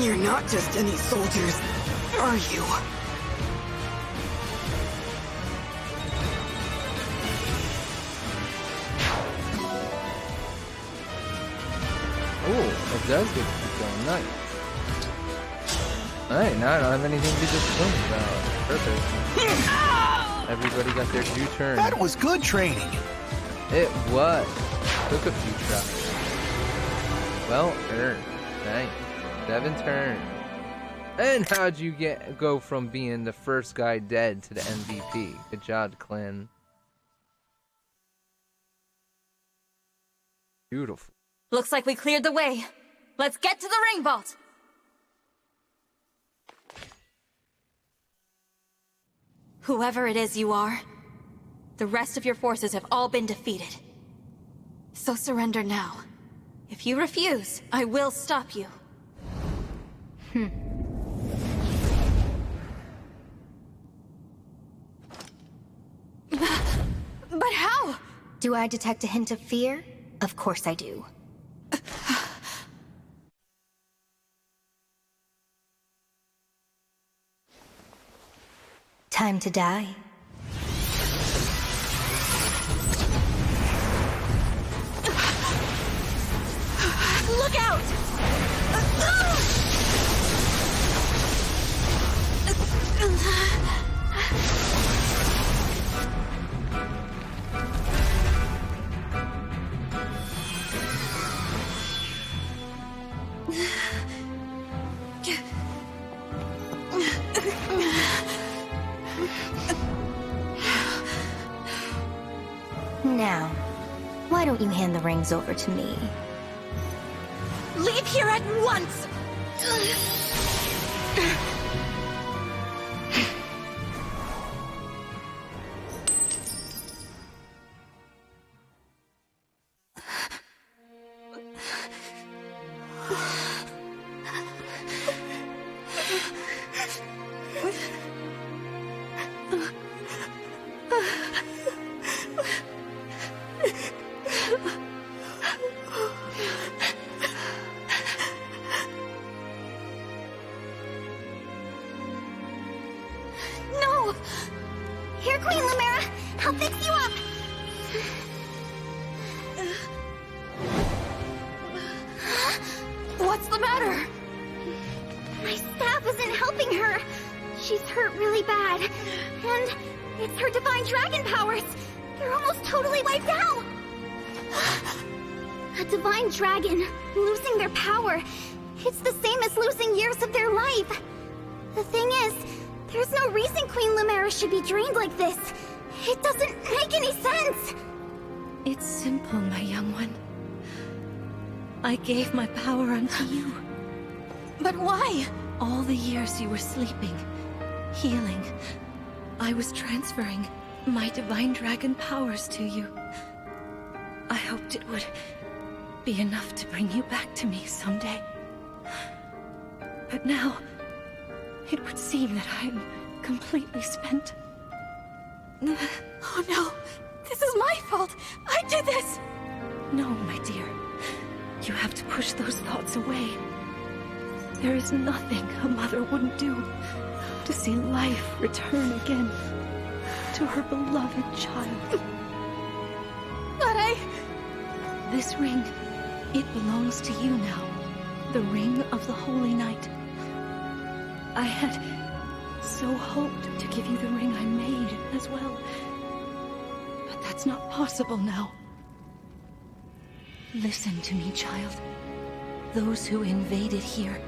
M: You're not just any soldiers, are you?
A: Oh, it does get to keep going. Nice. Alright, now I don't have anything to be disappointed about. Perfect. Everybody got their due turn.
L: That was good training.
A: It was. Took a few tries. Well earned. Nice. 7 turns. And how'd you go from being the first guy dead to the MVP? Good job, Clan. Beautiful.
E: Looks like we cleared the way. Let's get to the ring vault! Whoever it is you are, the rest of your forces have all been defeated. So surrender now. If you refuse, I will stop you. But how?
H: Do I detect a hint of fear? Of course I do. Time to die.
E: Look out!
H: Now, why don't you hand the rings over to me?
E: Leave here at once!
H: No! Here, Queen Lumera! I'll fix you up!
E: What's the matter?
H: My staff isn't helping her. She's hurt really bad. And it's her divine dragon powers. They're almost totally wiped out. A divine dragon, losing their power. It's the same as losing years of their life. The thing is, there's no reason Queen Lumera should be drained like this. It doesn't make any sense.
D: It's simple, my young one. I gave my power unto you.
E: But why?
D: All the years you were sleeping, healing, I was transferring my divine dragon powers to you. I hoped it would be enough to bring you back to me someday. But now, it would seem that I'm completely spent.
E: Oh no! This is my fault! I did this!
D: No, my dear. You have to push those thoughts away. There is nothing a mother wouldn't do to see life return again to her beloved child.
E: But
D: This ring, it belongs to you now. The ring of the Holy Night. I had so hoped to give you the ring I made as well. But that's not possible now. Listen to me, child. Those who invaded here,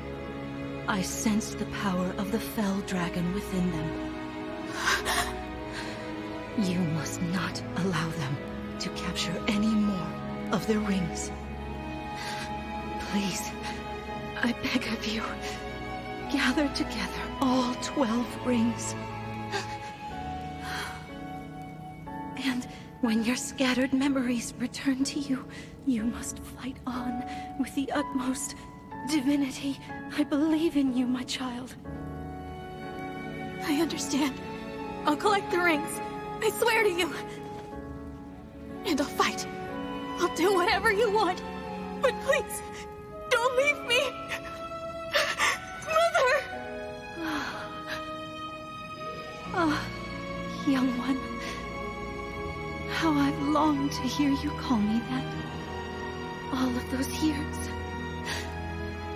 D: I sensed the power of the fell dragon within them. You must not allow them to capture any more of the rings. Please, I beg of you, gather together all 12 rings. And when your scattered memories return to you, you must fight on with the utmost divinity. I believe in you, my child.
E: I understand. I'll collect the rings. I swear to you. And I'll fight. I'll do whatever you want. But please, don't leave me. Mother!
D: Ah, young one. How I've longed to hear you call me that. All of those years,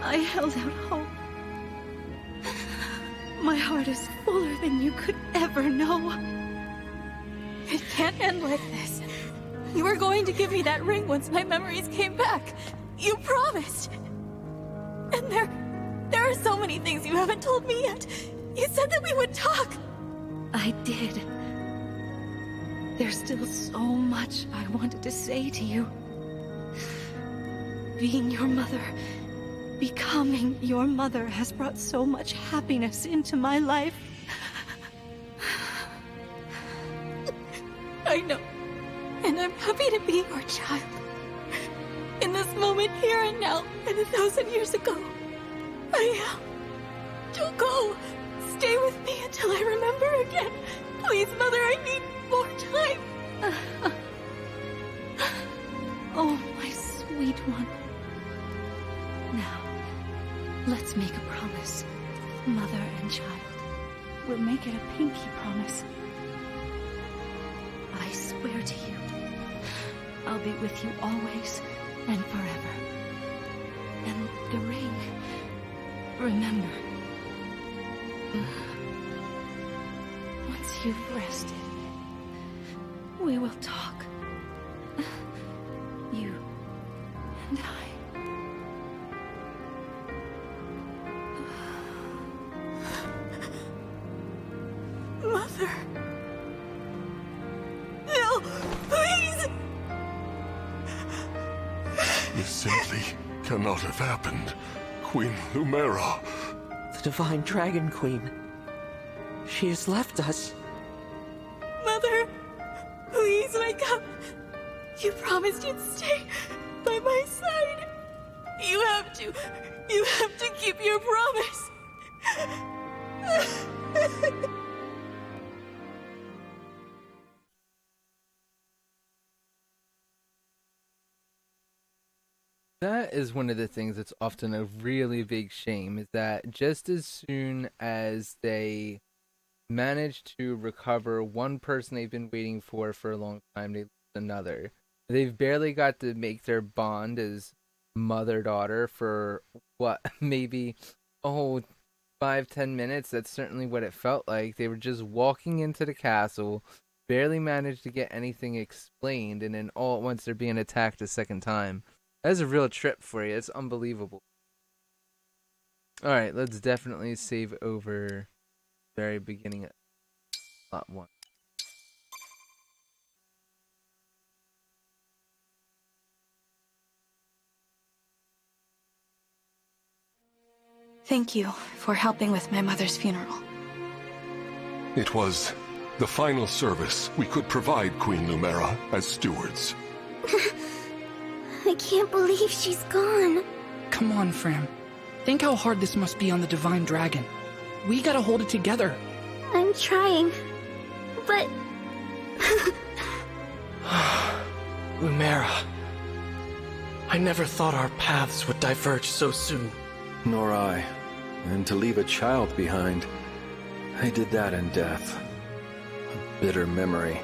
D: I held out hope. My heart is fuller than you could ever know.
E: It can't end like this. You were going to give me that ring once my memories came back. You promised. And there are so many things you haven't told me yet. You said that we would talk.
D: I did. There's still so much I wanted to say to you. being your mother, becoming your mother has brought so much happiness into my life. I know, and I'm happy to be your child. In this moment, here and now, and 1,000 years ago, I am. Don't go. Stay with me until I remember again. Please, Mother, I need more time. Oh, my sweet one. Now, let's make a promise. Mother and child. We'll make it a pinky promise. I swear to you, I'll be with you always and forever. And the ring, remember. Once you've rested, we will talk. You and I. Mother. No, please!
G: This simply cannot have happened. Queen Lumera.
I: The Divine Dragon Queen. She has left us.
D: Mother, please wake up. You promised you'd stay by my side. You have to keep your promise.
A: That is one of the things that's often a really big shame, is that just as soon as they manage to recover one person they've been waiting for a long time, they lose another. They've barely got to make their bond as mother-daughter for, what, maybe, 5-10 minutes? That's certainly what it felt like. They were just walking into the castle, barely managed to get anything explained, and then all at once they're being attacked a second time. That's a real trip for you. It's unbelievable. Alright, let's definitely save over the very beginning of Lot 1.
E: Thank you for helping with my mother's funeral.
G: It was the final service we could provide Queen Lumera as stewards.
H: I can't believe she's gone.
N: Come on, Fram. Think how hard this must be on the Divine Dragon. We gotta hold it together.
H: I'm trying, but...
F: Lumera. I never thought our paths would diverge so soon.
C: Nor I. And to leave a child behind, I did that in death. A bitter memory.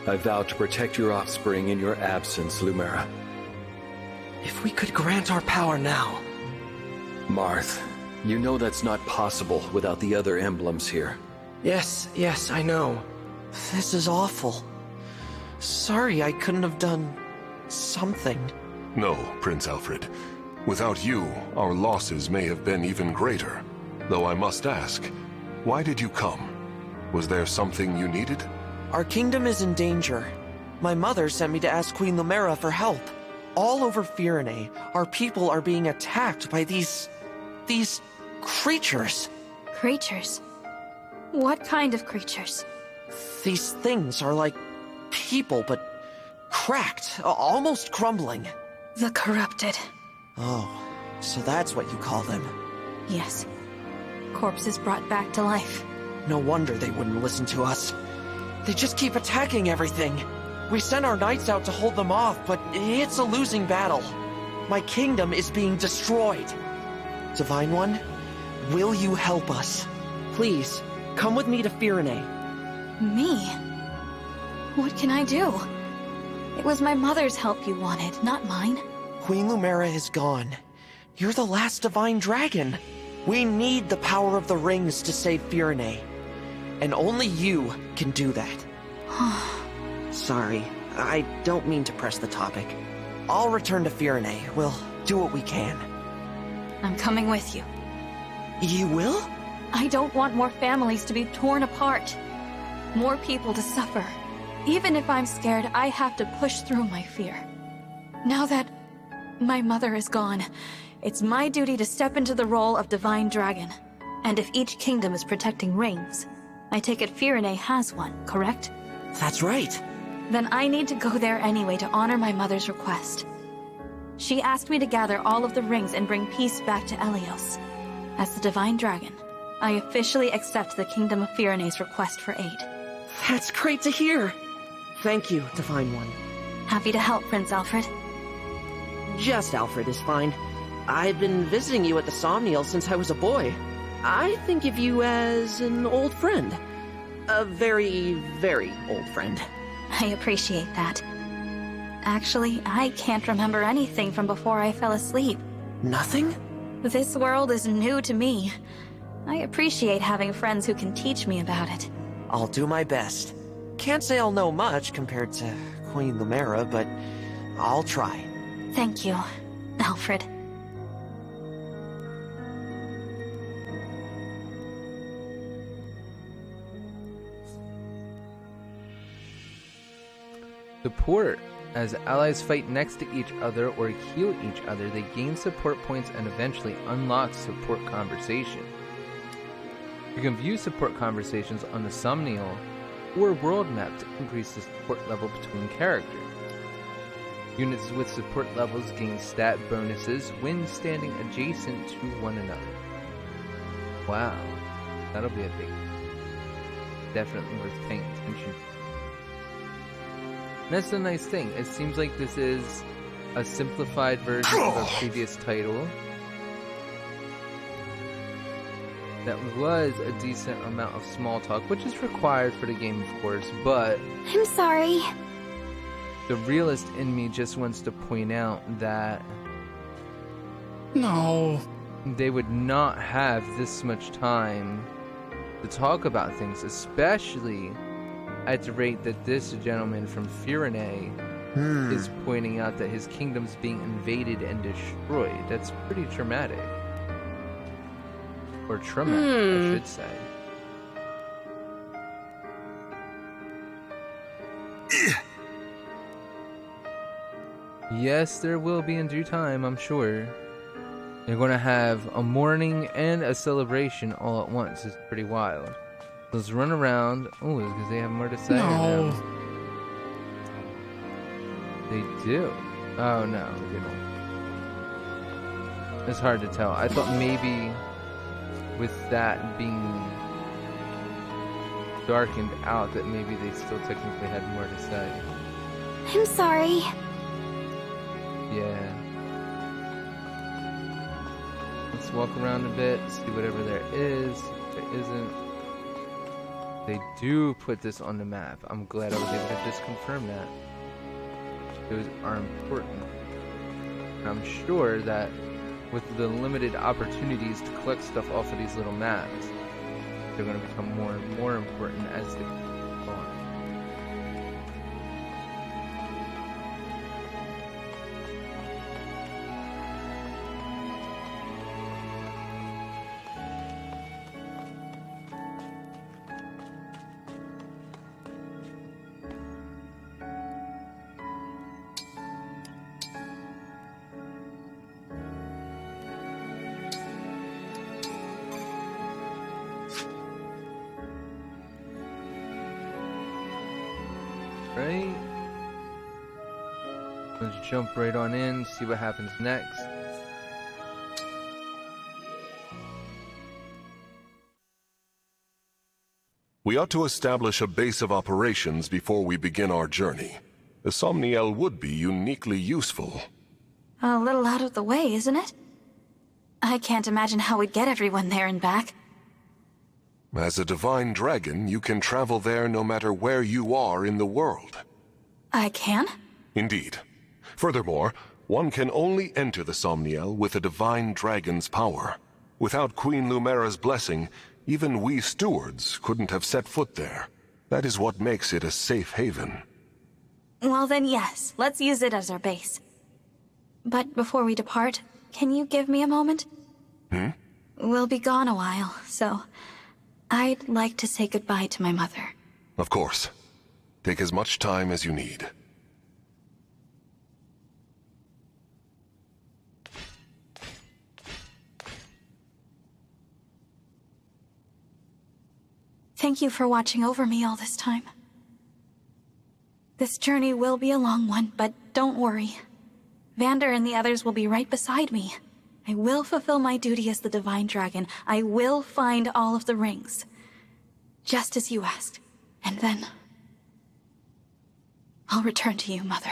C: I vowed to protect your offspring in your absence, Lumera.
F: If we could grant our power now...
C: Marth, you know that's not possible without the other emblems here.
F: Yes, I know.
I: This is awful. Sorry I couldn't have done... something.
G: No, Prince Alfred. Without you, our losses may have been even greater. Though I must ask, why did you come? Was there something you needed?
I: Our kingdom is in danger. My mother sent me to ask Queen Lumera for help. All over Firene, our people are being attacked by these creatures.
E: Creatures? What kind of creatures?
I: These things are like people, but cracked, almost crumbling.
E: The corrupted.
I: Oh, so that's what you call them.
E: Yes. Corpses brought back to life.
I: No wonder they wouldn't listen to us. They just keep attacking everything. We sent our knights out to hold them off, but it's a losing battle. My kingdom is being destroyed. Divine One, will you help us? Please, come with me to Firene.
E: Me? What can I do? It was my mother's help you wanted, not mine.
I: Queen Lumera is gone. You're the last Divine Dragon. We need the power of the rings to save Firene. And only you can do that. Sorry, I don't mean to press the topic. I'll return to Firene. We'll do what we can.
E: I'm coming with you.
I: You will?
E: I don't want more families to be torn apart. More people to suffer. Even if I'm scared, I have to push through my fear. Now that My mother is gone. It's my duty to step into the role of Divine Dragon. And if each kingdom is protecting rings, I take it Firene has one, correct?
I: That's right.
E: Then I need to go there anyway to honor my mother's request. She asked me to gather all of the rings and bring peace back to Elios. As the Divine Dragon, I officially accept the Kingdom of Firene's request for aid.
I: That's great to hear. Thank you, Divine One.
E: Happy to help, Prince Alfred.
I: Just Alfred is fine. I've been visiting you at the Somniel since I was a boy. I think of you as an old friend. A very, very old friend.
E: I appreciate that. Actually, I can't remember anything from before I fell asleep.
I: Nothing?
E: This world is new to me. I appreciate having friends who can teach me about it.
I: I'll do my best. Can't say I'll know much compared to Queen Lumera, but I'll try.
E: Thank you, Alfred.
A: Support. As allies fight next to each other or heal each other, they gain support points and eventually unlock support conversation. You can view support conversations on the Somniel or world map to increase the support level between characters. Units with support levels gain stat bonuses when standing adjacent to one another. Wow, that'll be a big, definitely worth paying attention to. And that's the nice thing. It seems like this is a simplified version of a previous title that was a decent amount of small talk, which is required for the game, of course, but
H: I'm sorry.
A: the realist in me just wants to point out that
N: No.
A: they would not have this much time to talk about things, especially at the rate that this gentleman from Firene is pointing out that his kingdom's being invaded and destroyed. That's pretty traumatic. Or traumatic, I should say. Yes, there will be in due time, I'm sure. They're going to have a mourning and a celebration all at once. It's pretty wild. Let's run around. Oh, because they have more to say.
N: No.
A: They do. Oh, no, they don't. It's hard to tell. I thought maybe with that being darkened out that maybe they still technically had more to say.
H: I'm sorry.
A: Yeah. Let's walk around a bit, see whatever there is. If there isn't. They do put this on the map. I'm glad I was able to just confirm that. Those are important. And I'm sure that with the limited opportunities to collect stuff off of these little maps, they're going to become more and more important as they go on. Right? Let's jump right on in, see what happens next.
G: We ought to establish a base of operations before we begin our journey. The Somniel would be uniquely useful.
E: A little out of the way, isn't it? I can't imagine how we'd get everyone there and back.
G: As a divine dragon, you can travel there no matter where you are in the world.
E: I can?
G: Indeed. Furthermore, one can only enter the Somniel with a divine dragon's power. Without Queen Lumera's blessing, even we stewards couldn't have set foot there. That is what makes it a safe haven.
E: Well then, yes. Let's use it as our base. But before we depart, can you give me a moment? We'll be gone a while, so I'd like to say goodbye to my mother.
G: Of course. Take as much time as you need.
E: Thank you for watching over me all this time. This journey will be a long one, but don't worry. Vander and the others will be right beside me. I will fulfill my duty as the Divine Dragon. I will find all of the rings. Just as you asked. And then I'll return to you, Mother.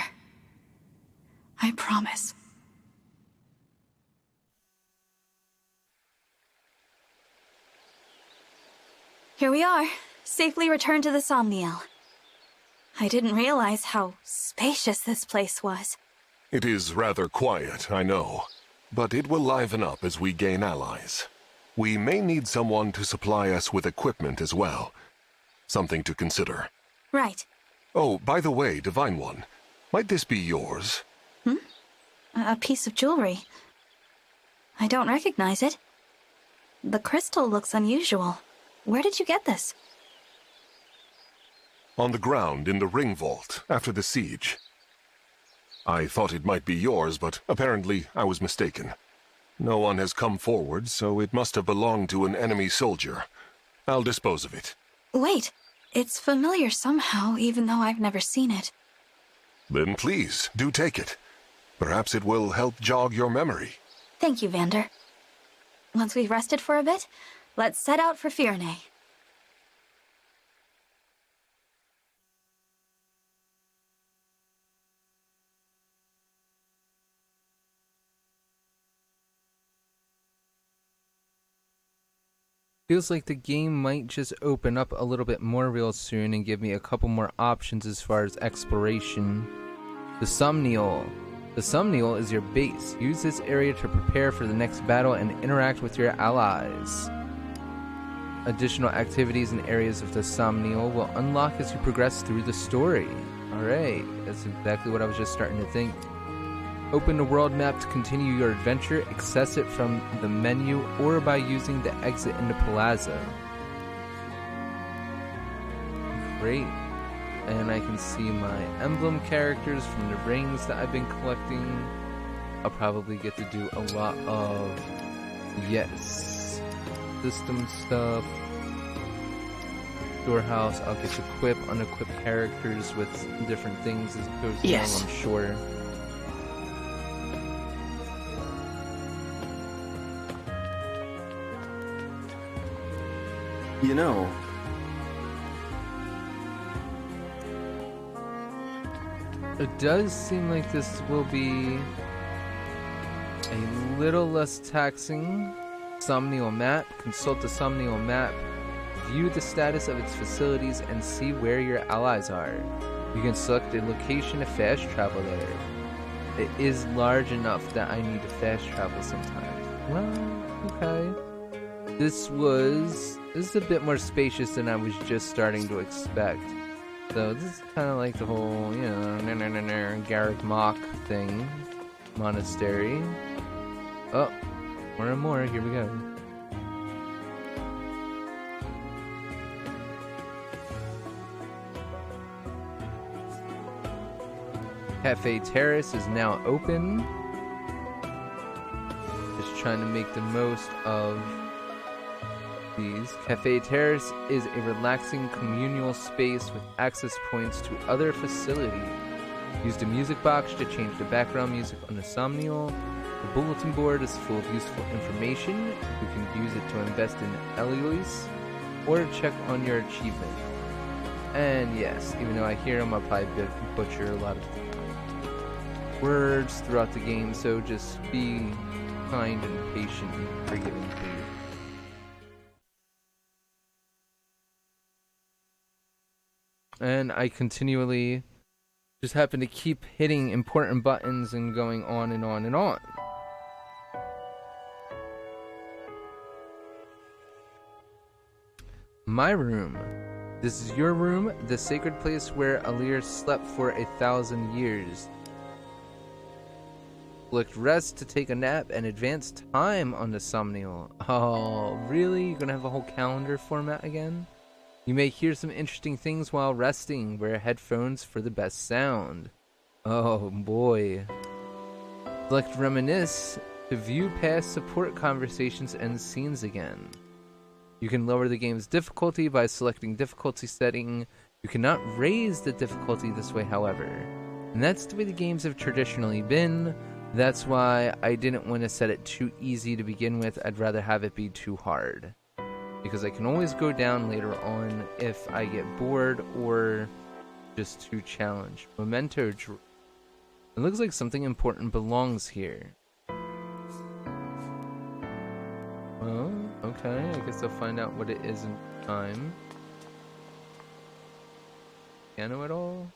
E: I promise. Here we are, safely returned to the Somniel. I didn't realize how spacious this place was.
G: It is rather quiet, I know, but it will liven up as we gain allies. We may need someone to supply us with equipment as well. Something to consider.
E: Right.
G: Oh, by the way, Divine One, might this be yours?
E: A piece of jewelry. I don't recognize it. The crystal looks unusual. Where did you get this?
G: On the ground in the ring vault after the siege. I thought it might be yours, but apparently I was mistaken. No one has come forward, so it must have belonged to an enemy soldier. I'll dispose of it.
E: Wait, it's familiar somehow, even though I've never seen it.
G: Then please, do take it. Perhaps it will help jog your memory.
E: Thank you, Vander. Once we've rested for a bit, let's set out for Firene.
A: Feels like the game might just open up a little bit more real soon and give me a couple more options as far as exploration. The Somniel. The Somniel is your base. Use this area to prepare for the next battle and interact with your allies. Additional activities and areas of the Somniel will unlock as you progress through the story. Alright, that's exactly what I was just starting to think. Open the world map to continue your adventure, access it from the menu or by using the exit in the plaza. Great. And I can see my emblem characters from the rings that I've been collecting. I'll probably get to do a lot of, yes, system stuff. Storehouse, I'll get to equip, unequip characters with different things as opposed to
F: Yes.
A: I'm sure.
C: You know,
A: it does seem like this will be a little less taxing. Somniel map. Consult the Somniel map. View the status of its facilities and see where your allies are. You can select a location to fast travel there. It is large enough that I need to fast travel sometimes. Well, okay. This is a bit more spacious than I was just starting to expect. So this is kind of like the whole, you know, Garrick Mach thing. Monastery. Oh, more and more, here we go. Cafe Terrace is now open. Just trying to make the most of these. Cafe Terrace is a relaxing communal space with access points to other facilities. Use the music box to change the background music on the Somniel. The bulletin board is full of useful information. You can use it to invest in Eloise or check on your achievement. And yes, even though I hear them, I'll probably butcher a lot of words throughout the game, so just be kind and patient and forgiving, please. And I continually just happen to keep hitting important buttons and going on and on and on. My room. This is your room, the sacred place where Alir slept for 1,000 years. Select rest to take a nap and advance time on the Somniel. Oh, really? You're gonna have a whole calendar format again? You may hear some interesting things while resting. Wear headphones for the best sound. Oh boy. Select reminisce to view past support conversations and scenes again. You can lower the game's difficulty by selecting difficulty setting. You cannot raise the difficulty this way, however. And that's the way the games have traditionally been. That's why I didn't want to set it too easy to begin with. I'd rather have it be too hard. Because I can always go down later on if I get bored or just too challenged. Memento It looks like something important belongs here. Well, okay, I guess I'll find out what it is in time. Piano at all?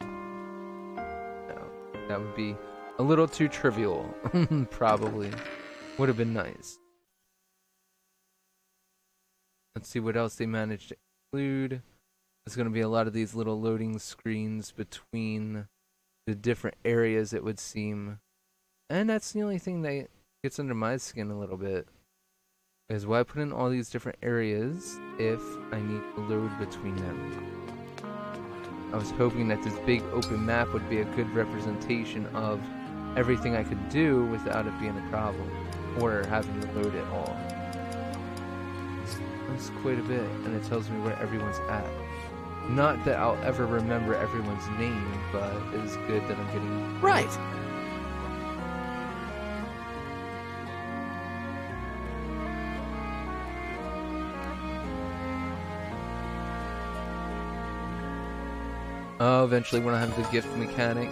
A: No, that would be a little too trivial. Probably. Would have been nice. Let's see what else they managed to include. There's going to be a lot of these little loading screens between the different areas, it would seem. And that's the only thing that gets under my skin a little bit. Is why put in all these different areas if I need to load between them. I was hoping that this big open map would be a good representation of everything I could do without it being a problem. Or having to load it all. That's quite a bit, and it tells me where everyone's at. Not that I'll ever remember everyone's name, but it is good that I'm getting...
I: Right!
A: Oh, eventually when I have the gift mechanic.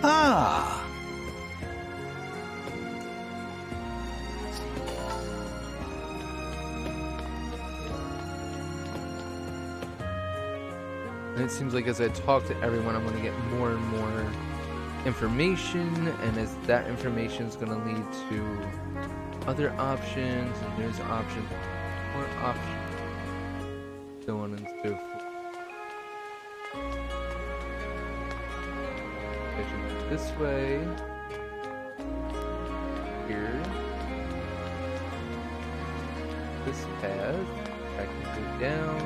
L: Ah!
A: And it seems like as I talk to everyone, I'm going to get more and more information, and as that information is going to lead to other options, and there's options, more options, so on and so forth. This way, here, this path, I can go down,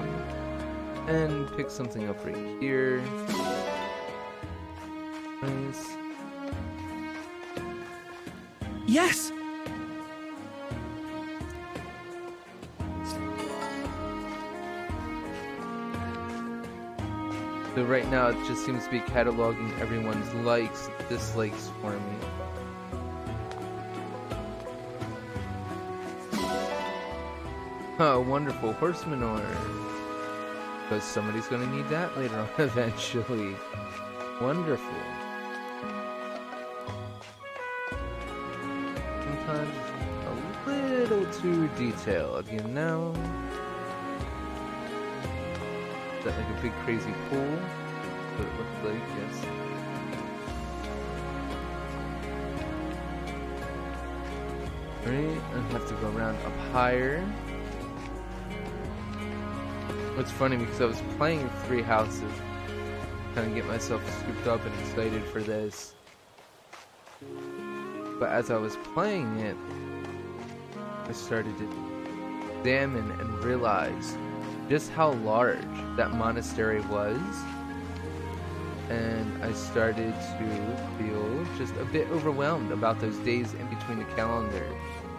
A: and pick something up right here. Nice.
F: Yes!
A: So right now it just seems to be cataloging everyone's likes, dislikes for me. Oh, wonderful horse manure. Because somebody's going to need that later on eventually. Wonderful. Sometimes a little too detailed, you know? Is that like a big crazy pool? What it looks like, yes. Alright, I have to go around up higher. What's funny, because I was playing 3 houses, kind of get myself scooped up and excited for this. But as I was playing it, I started to examine and realize just how large that monastery was. And I started to feel just a bit overwhelmed about those days in between the calendar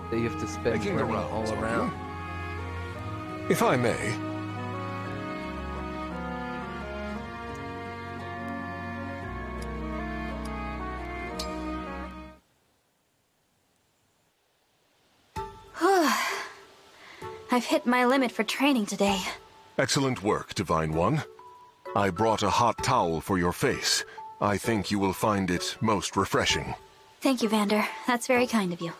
A: that you have to spend running all around.
G: If I may.
E: I've hit my limit for training today.
G: Excellent work, Divine One. I brought a hot towel for your face. I think you will find it most refreshing.
E: Thank you, Vander. That's very kind of you.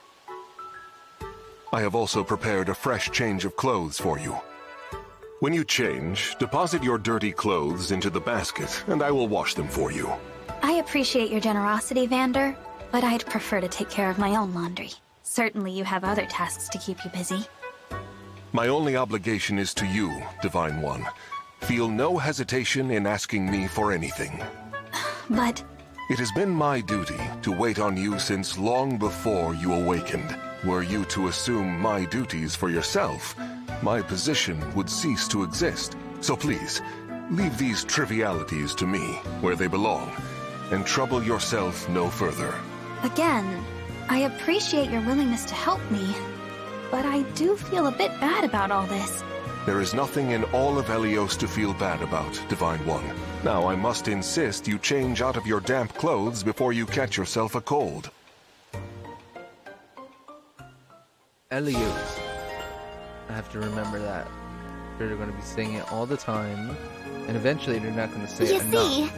G: I have also prepared a fresh change of clothes for you. When you change, deposit your dirty clothes into the basket, and I will wash them for you.
E: I appreciate your generosity, Vander, but I'd prefer to take care of my own laundry. Certainly you have other tasks to keep you busy.
G: My only obligation is to you, Divine One. Feel no hesitation in asking me for anything.
E: But...
G: It has been my duty to wait on you since long before you awakened. Were you to assume my duties for yourself, my position would cease to exist. So please, leave these trivialities to me, where they belong, and trouble yourself no further.
E: Again, I appreciate your willingness to help me, but I do feel a bit bad about all this.
G: There is nothing in all of Helios to feel bad about, Divine One. Now I must insist you change out of your damp clothes before you catch yourself a cold.
A: Helios. I have to remember that. They're going to be saying it all the time, and eventually they're not going to say it enough.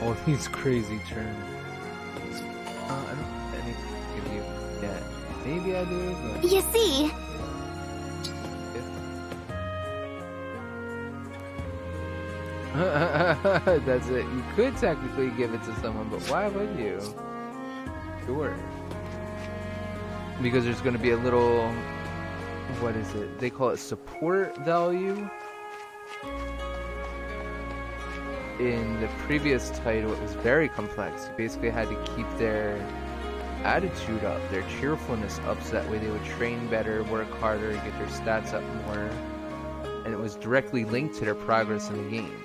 A: All these crazy terms. I don't have anything to give you yet. Maybe I do, but...
H: You see...
A: That's it. You could technically give it to someone, but why would you? Sure. Because there's going to be a little... What is it? They call it support value. In the previous title, it was very complex. You basically had to keep their attitude up, their cheerfulness up, so that way they would train better, work harder, get their stats up more. And it was directly linked to their progress in the game.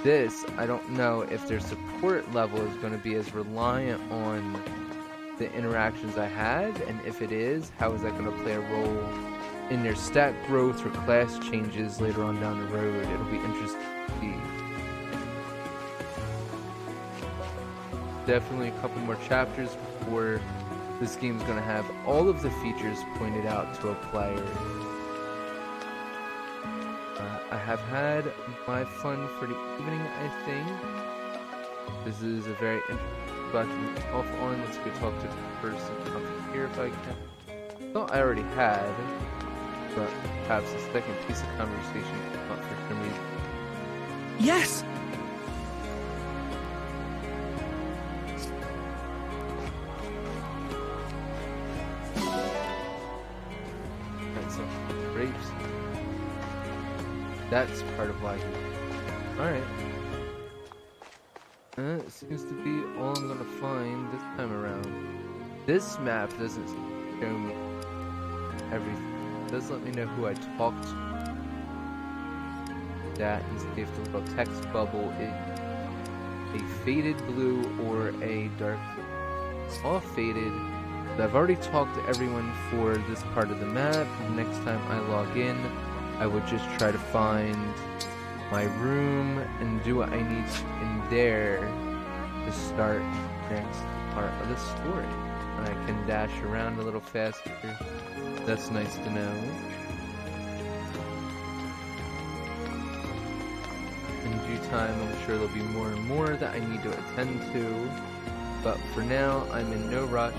A: This, I don't know if their support level is going to be as reliant on the interactions I had, and if it is, how is that going to play a role in their stat growth or class changes later on down the road. It'll be interesting to see. Definitely a couple more chapters before this game's going to have all of the features pointed out to a player. I have had my fun for the evening, I think. This is a very interesting spot to move off on. Let's go talk to the person up here if I can. Thought I already had, but perhaps a second piece of conversation came up for some reason.
N: Yes!
A: Grapes. That's part of why. Alright. It seems to be all I'm gonna find this time around. This map doesn't show me everything. It does let me know who I talked to. That and see if the little text bubble is a faded blue or a dark blue. It's all faded. I've already talked to everyone for this part of the map. Next time I log in, I would just try to find my room and do what I need to in there to start the next part of the story. And I can dash around a little faster. That's nice to know. In due time, I'm sure there'll be more and more that I need to attend to. But for now, I'm in no rush.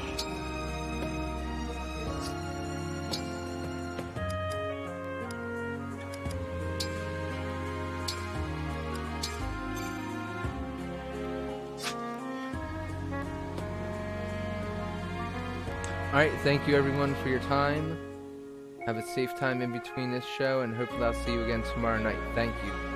A: Alright, thank you everyone for your time. Have a safe time in between this show, and hopefully I'll see you again tomorrow night. Thank you.